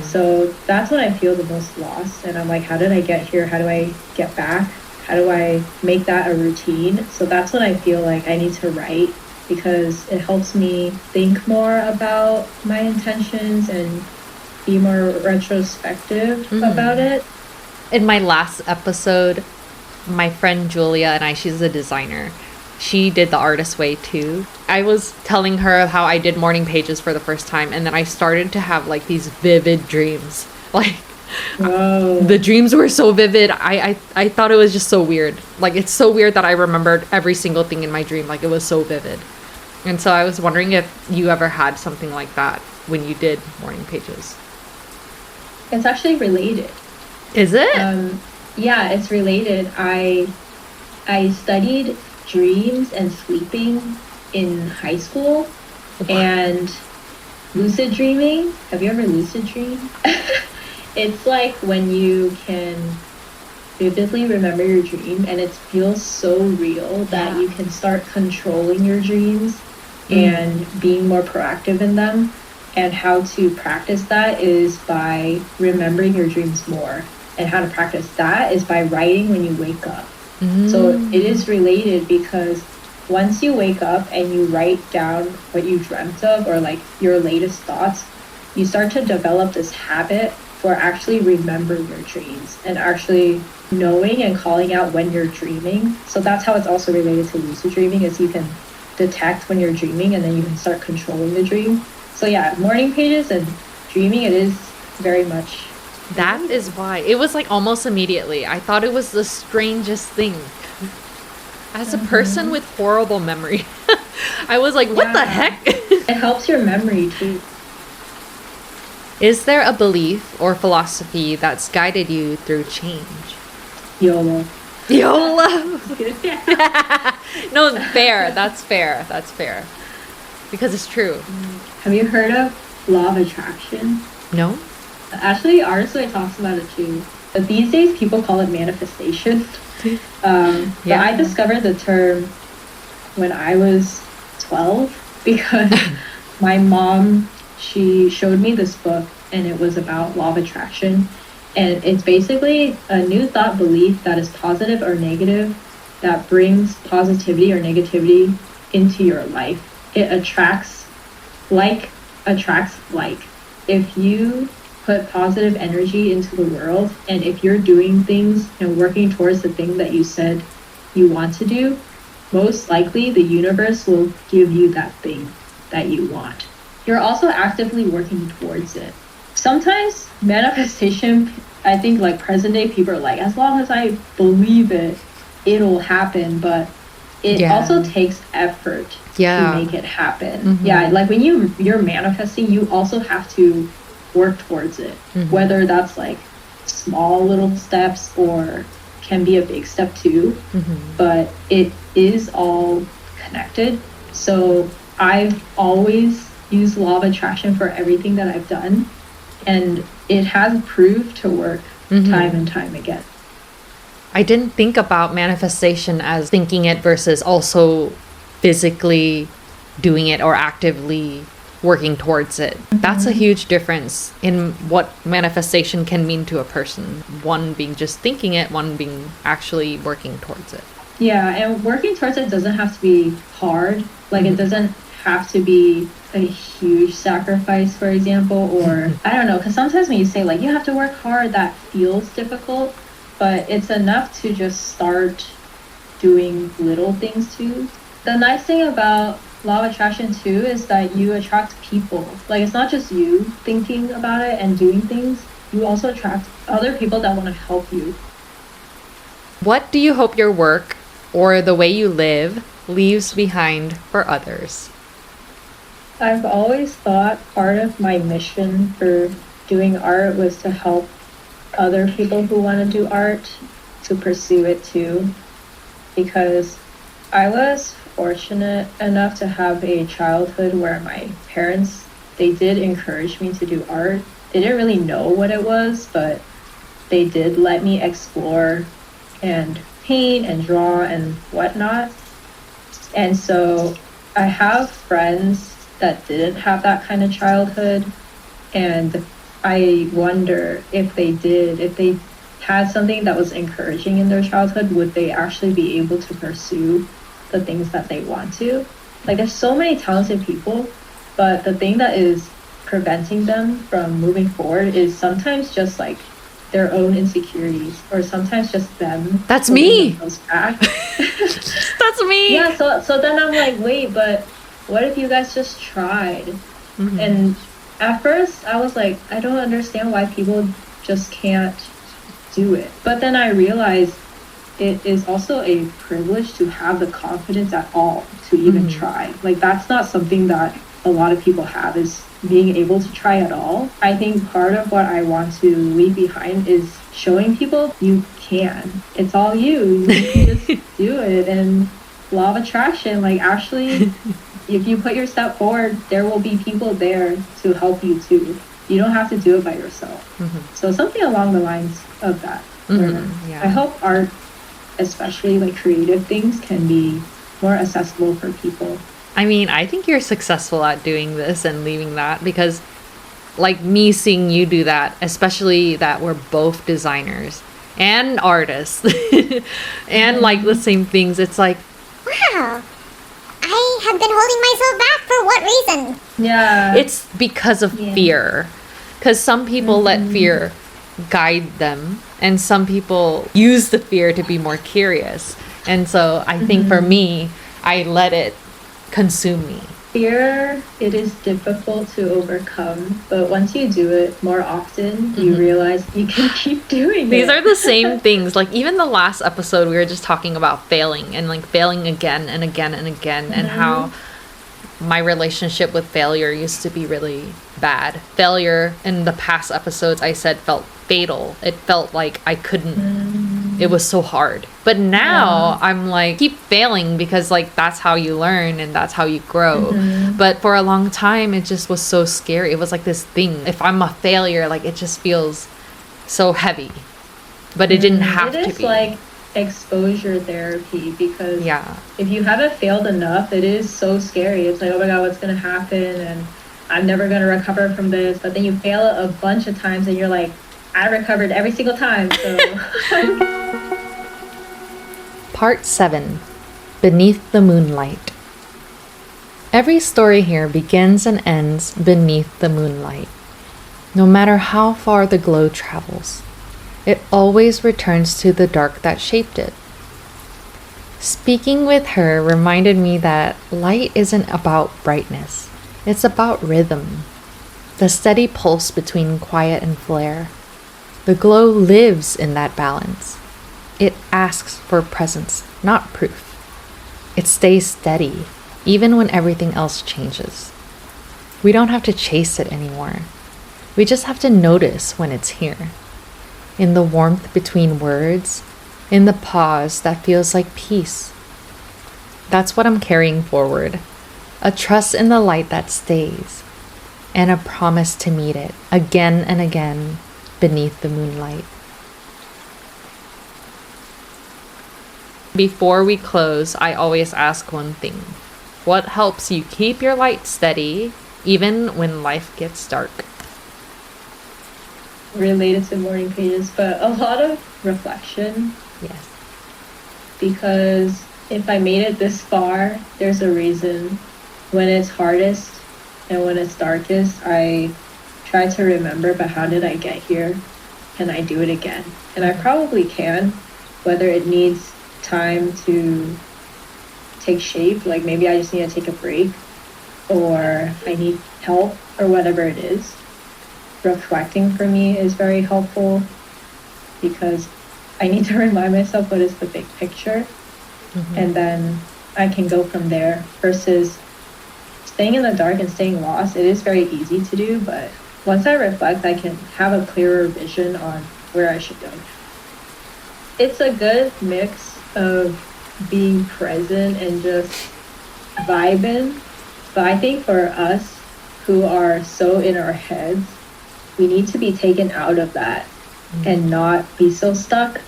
So that's when I feel the most lost. And I'm like, how did I get here? How do I get back? How do I make that a routine? So that's when I feel like I need to write because it helps me think more about my intentions and be more retrospective about it. In my last episode, my friend Julia and I, she's a designer. She did the artist way too. I was telling her how I did morning pages for the first time, and then I started to have like these vivid dreams. Like, the dreams were so vivid. I thought it was just so weird. Like, it's so weird that I remembered every single thing in my dream. Like, it was so vivid. And so I was wondering if you ever had something like that when you did morning pages. It's actually related. Is it? Yeah, it's related. I studied dreams and sleeping in high school and lucid dreaming. Have you ever lucid dreamed? It's like when you can vividly remember your dream and it feels so real that you can start controlling your dreams and being more proactive in them. And how to practice that is by remembering your dreams more. And how to practice that is by writing when you wake up. So it is related because once you wake up and you write down what you dreamt of or like your latest thoughts, you start to develop this habit for actually remembering your dreams and actually knowing and calling out when you're dreaming. So that's how it's also related to lucid dreaming is you can detect when you're dreaming and then you can start controlling the dream. So yeah, morning pages and dreaming, it is very much. That is why. It was like almost immediately. I thought it was the strangest thing. As a person with horrible memory, I was like, what the heck? It helps your memory too. Is there a belief or philosophy that's guided you through change? YOLO. YOLO! No, fair. That's fair. That's fair. Because it's true. Have you heard of law of attraction? No? Actually, Artistway talks about it too. But these days, people call it manifestation. But I discovered the term when I was 12 because my mom, she showed me this book and it was about law of attraction. And it's basically a new thought belief that is positive or negative that brings positivity or negativity into your life. It attracts like. If you put positive energy into the world and if you're doing things and working towards the thing that you said you want to do, most likely the universe will give you that thing that you want. You're also actively working towards it. Sometimes manifestation, I think like present day people are like, as long as I believe it, it'll happen, but it also takes effort to make it happen. Yeah, like when you're manifesting, you also have to work towards it, whether that's like small little steps or can be a big step too, but it is all connected. So I've always used law of attraction for everything that I've done, and it has proved to work time and time again. I didn't think about manifestation as thinking it versus also physically doing it or actively working towards it. That's a huge difference in what manifestation can mean to a person. One being just thinking it, one being actually working towards it. Yeah, and working towards it doesn't have to be hard. Like it doesn't have to be a huge sacrifice, for example, or I don't know, because sometimes when you say like you have to work hard, that feels difficult, but it's enough to just start doing little things too. The nice thing about law of attraction too is that you attract people. Like it's not just you thinking about it and doing things, you also attract other people that want to help you. What do you hope your work or the way you live leaves behind for others? I've always thought part of my mission for doing art was to help other people who want to do art to pursue it too, because I was fortunate enough to have a childhood where my parents, they did encourage me to do art. They didn't really know what it was, but they did let me explore and paint and draw and whatnot. And so I have friends that didn't have that kind of childhood, and I wonder if they had something that was encouraging in their childhood, would they actually be able to pursue the things that they want to? Like there's so many talented people, but the thing that is preventing them from moving forward is sometimes just like their own insecurities, or sometimes just them. That's me. Back. That's me. Yeah, so then I'm like, wait, but what if you guys just tried? Mm-hmm. And at first I was like, I don't understand why people just can't do it. But then I realized it is also a privilege to have the confidence at all to even try. Like that's not something that a lot of people have, is being able to try at all. I think part of what I want to leave behind is showing people you can. It's all you. You can just do it. And law of attraction, like actually, if you put your step forward, there will be people there to help you too. You don't have to do it by yourself. So something along the lines of that. Yeah. I hope art, especially like creative things, can be more accessible for people. I mean, I think you're successful at doing this and leaving that, because like me seeing you do that, especially that we're both designers and artists and like the same things, it's like, Wow. I have been holding myself back for what reason? Yeah. it's because of fear. Because some people let fear guide them, and some people use the fear to be more curious. And so I think for me, I let it consume me. Fear, it is difficult to overcome, but once you do it more often, you realize you can keep doing it. These are the same things. Like even the last episode, we were just talking about failing and like failing again and again and again, and how my relationship with failure used to be really bad. Failure in the past episodes, I said, felt fatal. It felt like I couldn't, it was so hard. But now I'm like, keep failing, because like that's how you learn and that's how you grow. But for a long time, it just was so scary. It was like this thing. If I'm a failure, like it just feels so heavy. But it didn't have to be. It is like exposure therapy, because if you haven't failed enough, it is so scary. It's like, oh my god, what's gonna happen, and I'm never gonna recover from this. But then you fail a bunch of times and you're like, I recovered every single time. So Part 7. Beneath the Moonlight. Every story here begins and ends beneath the moonlight. No matter how far the glow travels, it always returns to the dark that shaped it. Speaking with her reminded me that light isn't about brightness. It's about rhythm, the steady pulse between quiet and flare. The glow lives in that balance. It asks for presence, not proof. It stays steady, even when everything else changes. We don't have to chase it anymore. We just have to notice when it's here. In the warmth between words, in the pause that feels like peace. That's what I'm carrying forward. A trust in the light that stays, and a promise to meet it again and again beneath the moonlight. Before we close, I always ask one thing. What helps you keep your light steady even when life gets dark? related to morning pages, but a lot of reflection. Yes. Because if I made it this far, there's a reason. When it's hardest and when it's darkest, I try to remember, but how did I get here? Can I do it again? And I probably can, whether it needs time to take shape, like maybe I just need to take a break or I need help or whatever it is, reflecting for me is very helpful because I need to remind myself what is the big picture. And then I can go from there versus staying in the dark and staying lost. It is very easy to do, but once I reflect, I can have a clearer vision on where I should go. It's a good mix of being present and just vibing. But I think for us who are so in our heads, we need to be taken out of that and not be so stuck.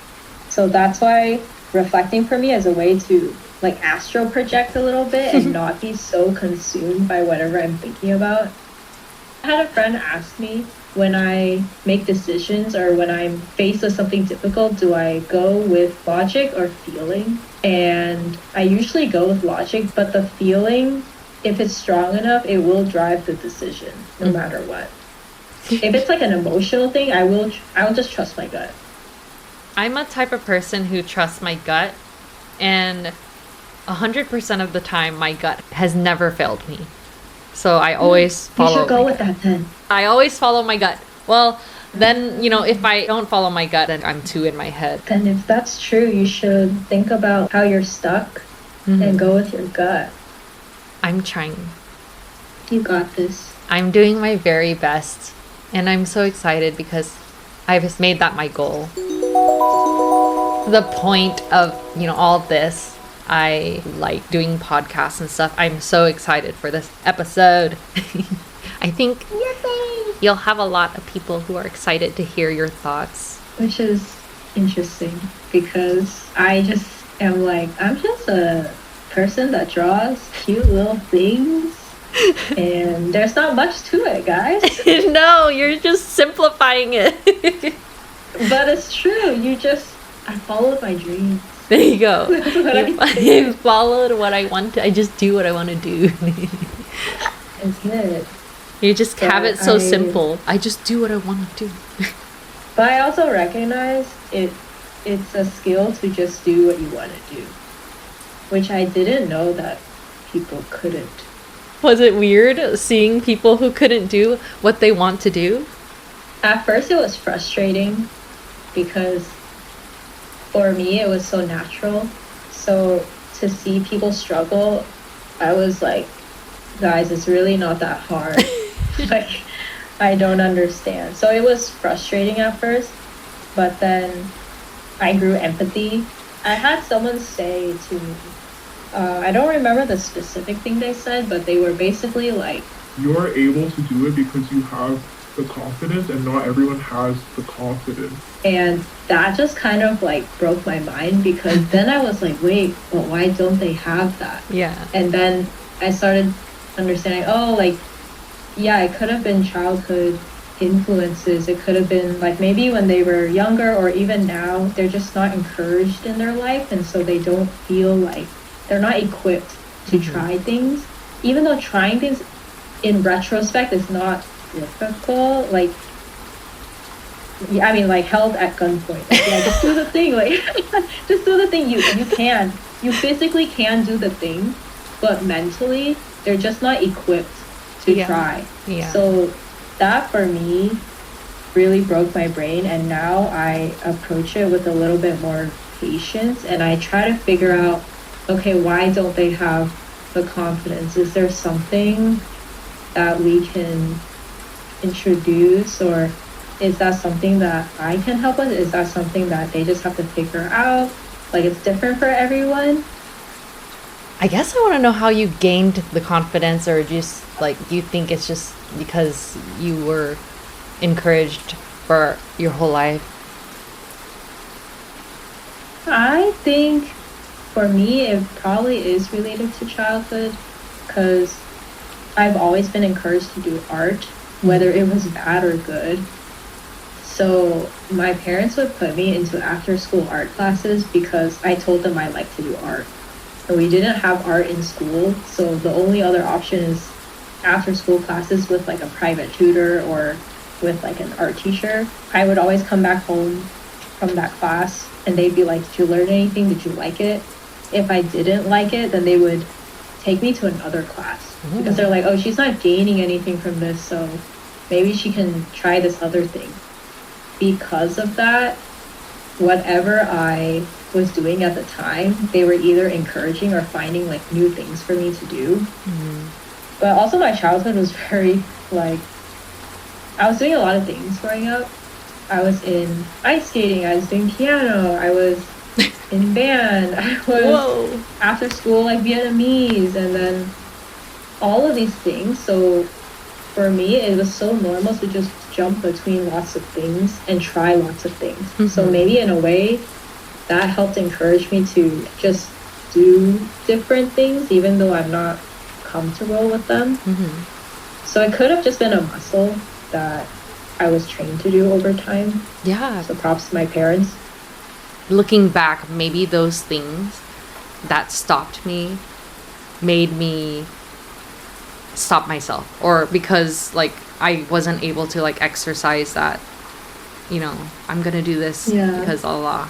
So that's why reflecting for me is a way to like astral project a little bit and not be so consumed by whatever I'm thinking about. I had a friend ask me, when I make decisions or when I'm faced with something difficult, do I go with logic or feeling? And I usually go with logic, but the feeling, if it's strong enough, it will drive the decision no matter what. If it's like an emotional thing, I will just trust my gut. I'm a type of person who trusts my gut, and 100% of the time my gut has never failed me. So I always follow. You should go with that then. I always follow my gut. Well, then, if I don't follow my gut, then I'm too in my head. Then if that's true, you should think about how you're stuck and go with your gut. I'm trying. You got this. I'm doing my very best, and I'm so excited because I've made that my goal. The point of, all this, I like doing podcasts and stuff. I'm so excited for this episode. I think you'll have a lot of people who are excited to hear your thoughts. Which is interesting because I just am like, I'm just a person that draws cute little things and there's not much to it, guys. No, you're just simplifying it. But it's true. I followed my dreams. There you go. I followed what I want to. I just do what I want to do. It's it. You just have it so simple. I just do what I want to do. But I also recognize it's a skill to just do what you want to do, which I didn't know that people couldn't. Was it weird seeing people who couldn't do what they want to do? At first it was frustrating because for me it was so natural. So to see people struggle, I was like, guys, it's really not that hard. Like, I don't understand. So it was frustrating at first, but then I grew empathy. I had someone say to me, I don't remember the specific thing they said, but they were basically like, You're able to do it because you have the confidence, and not everyone has the confidence. and that just kind of like broke my mind because then I was like, wait, but why don't they have that? Yeah. And then I started understanding, it could have been childhood influences. It could have been like maybe when they were younger or even now, they're just not encouraged in their life. And so they don't feel like they're not equipped to try things. Even though trying things in retrospect is not difficult, like held at gunpoint. Like, just do the thing. Like, just do the thing. You physically can do the thing, but mentally they're just not equipped to try. Yeah. So that for me really broke my brain, and now I approach it with a little bit more patience, and I try to figure out, okay, why don't they have the confidence? Is there something that we can introduce, or is that something that I can help with? Is that something that they just have to figure out? Like, it's different for everyone. I guess I want to know how you gained the confidence, or just like, do you think it's just because you were encouraged for your whole life? I think for me, it probably is related to childhood because I've always been encouraged to do art, whether it was bad or good. So my parents would put me into after school art classes because I told them I like to do art. And we didn't have art in school, so the only other option is after school classes with like a private tutor or with like an art teacher. I would always come back home from that class, and they'd be like, did you learn anything? Did you like it? If I didn't like it, then they would take me to another class because they're like, oh, she's not gaining anything from this, so maybe she can try this other thing. Because of that, whatever I was doing at the time, they were either encouraging or finding like new things for me to do. But also my childhood was very like, I was doing a lot of things growing up. I was in ice skating, I was doing piano, I was in band, I was after school like Vietnamese, and then all of these things. So for me, it was so normal to just jump between lots of things and try lots of things. So maybe in a way, that helped encourage me to just do different things, even though I'm not comfortable with them. So it could have just been a muscle that I was trained to do over time. Yeah. So props to my parents. Looking back, maybe those things that stopped me made me stop myself, or because like I wasn't able to like exercise that, you know, I'm gonna do this because Allah.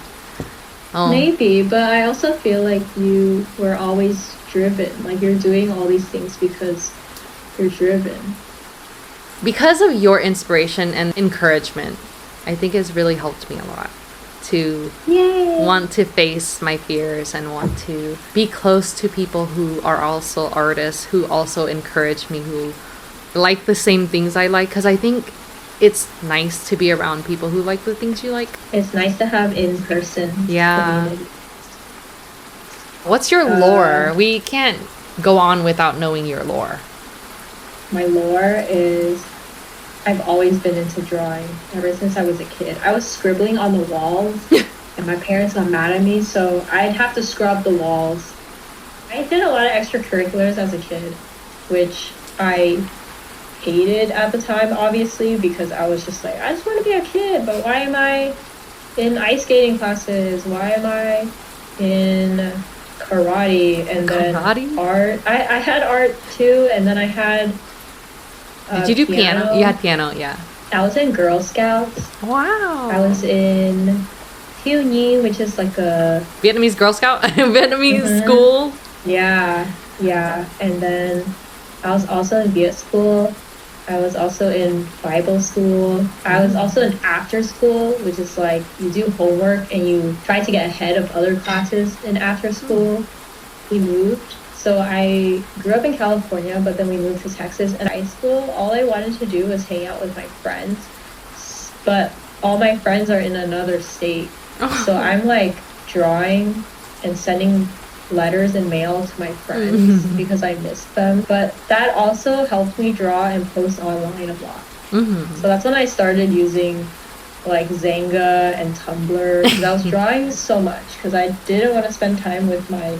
Maybe, but I also feel like you were always driven. Like you're doing all these things because you're driven. Because of your inspiration and encouragement, I think it's really helped me a lot to want to face my fears and want to be close to people who are also artists, who also encourage me, who like the same things I like. Because I think it's nice to be around people who like the things you like. It's nice to have in-person community. What's your lore? We can't go on without knowing your lore. My lore is I've always been into drawing ever since I was a kid. I was scribbling on the walls and my parents got mad at me, so I'd have to scrub the walls. I did a lot of extracurriculars as a kid, which I hated at the time, obviously, because I was just like, I just want to be a kid, but why am I in ice skating classes? Why am I in karate? And then art. I had art too, and then I had Did you do piano? You had piano, yeah. I was in Girl Scouts. Wow. I was in Thieu Nhi, which is like a Vietnamese Girl Scout? Vietnamese school? Yeah. And then I was also in Viet school. I was also in Bible school. I was also in after school, which is like you do homework and you try to get ahead of other classes in after school. We moved. So I grew up in California, but then we moved to Texas. And high school, all I wanted to do was hang out with my friends. But all my friends are in another state. So I'm like drawing and sending letters and mail to my friends because I miss them. But that also helped me draw and post online a lot. So that's when I started using like Zanga and Tumblr, because I was drawing so much because I didn't want to spend time with my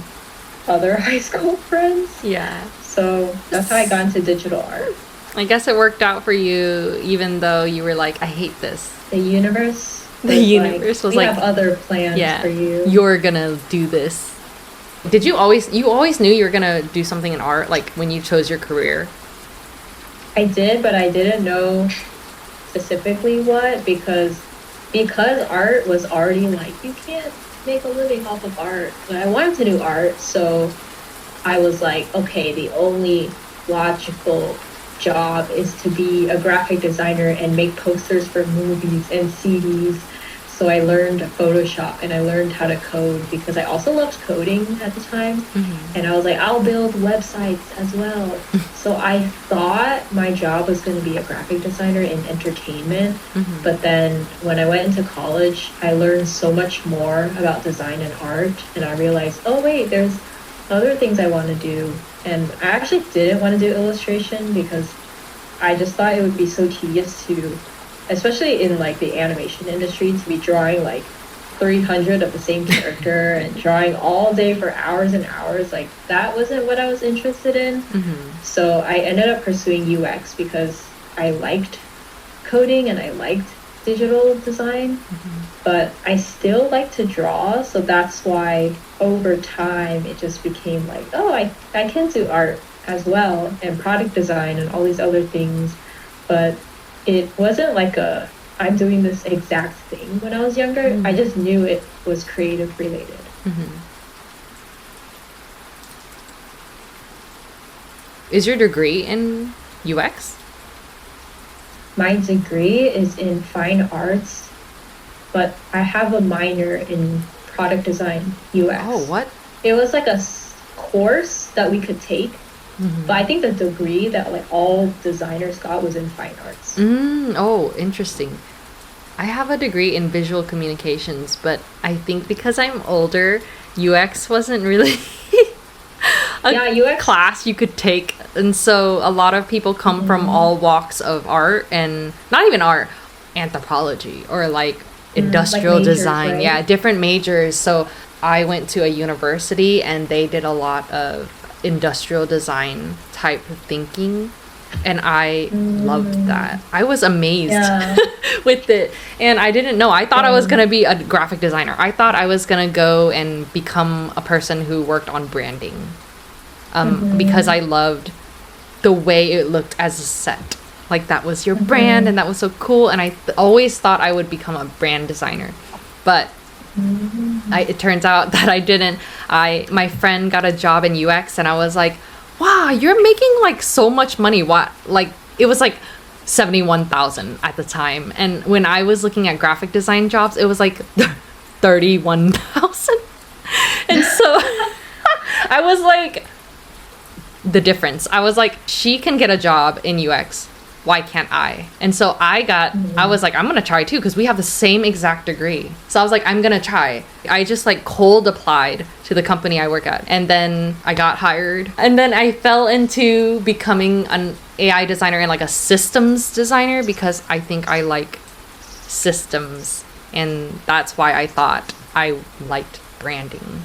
other high school friends. Yeah. So that's how I got into digital art. I guess it worked out for you, even though you were like, I hate this. The universe was we like, have other plans for you. You're gonna do this. Did you always knew you were gonna do something in art, like when you chose your career? I did, but I didn't know specifically what, because art was already like, you can't make a living off of art. But I wanted to do art, so I was like, okay, the only logical job is to be a graphic designer and make posters for movies and CDs. So I learned Photoshop and I learned how to code because I also loved coding at the time. And I was like, I'll build websites as well. So I thought my job was going to be a graphic designer in entertainment. But then when I went into college, I learned so much more about design and art. And I realized, oh wait, there's other things I want to do. And I actually didn't want to do illustration because I just thought it would be so tedious to, especially in like the animation industry, to be drawing like 300 of the same character and drawing all day for hours and hours. Like that wasn't what I was interested in. So I ended up pursuing UX because I liked coding and I liked digital design, but I still like to draw. So that's why over time it just became like, oh, I can do art as well and product design and all these other things. But it wasn't like a I'm doing this exact thing when I was younger. I just knew it was creative related. Is your degree in UX? My degree is in fine arts, but I have a minor in product design UX. Oh, what? It was like a course that we could take, but I think the degree that like all designers got was in fine arts. Oh, interesting. I have a degree in visual communications, but I think because I'm older, UX wasn't really UX class you could take. And so a lot of people come from all walks of art, and not even art, anthropology or like industrial like majors, design. right? Yeah, different majors. So I went to a university and they did a lot of industrial design type of thinking. And I loved that. I was amazed with it. And I didn't know. I thought I was going to be a graphic designer. I thought I was going to go and become a person who worked on branding. Because I loved the way it looked as a set. Like that was your brand and that was so cool. And I always thought I would become a brand designer. But it turns out that I didn't. My friend got a job in UX and I was like, wow, you're making like so much money. What? Like it was like 71,000 at the time. And when I was looking at graphic design jobs, it was like 31,000. And so I was like, the difference. I was like, she can get a job in UX. Why can't I? And so I was like, I'm going to try too, because we have the same exact degree. So I was like, I'm going to try. I just like cold applied to the company I work at. And then I got hired. And then I fell into becoming an AI designer and like a systems designer, because I think I like systems. And that's why I thought I liked branding.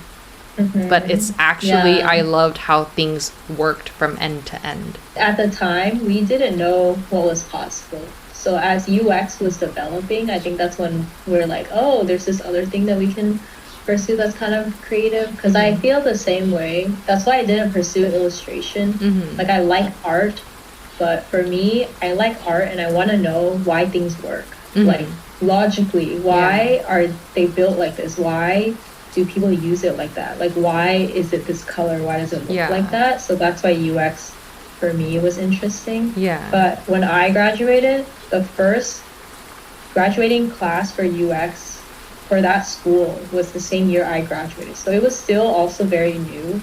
But it's actually, I loved how things worked from end to end. At the time, we didn't know what was possible. So as UX was developing, I think that's when we're like, oh, there's this other thing that we can pursue that's kind of creative. Because I feel the same way. That's why I didn't pursue illustration. Like I like art, but for me, I like art and I want to know why things work. Like logically, why are they built like this? Why do people use it like that? Like, why is it this color? Why does it look like that? So that's why UX for me was interesting. But when I graduated, the first graduating class for UX for that school was the same year I graduated. So it was still also very new.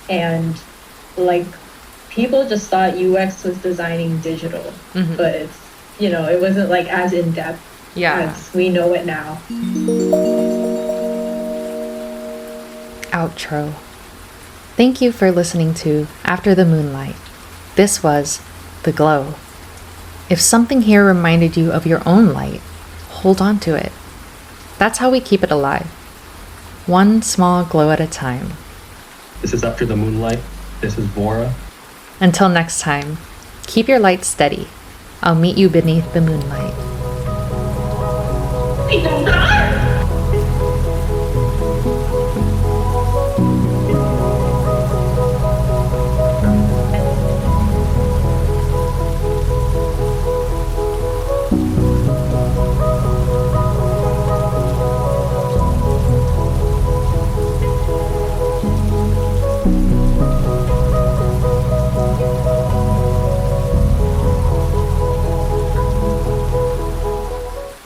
And like people just thought UX was designing digital, but it's, you know, it wasn't like as in depth as we know it now. Outro. Thank you for listening to After the Moonlight. This was The Glow. If something here reminded you of your own light, hold on to it. That's how we keep it alive. One small glow at a time. This is After the Moonlight. This is Bora. Until next time, keep your light steady. I'll meet you beneath the moonlight.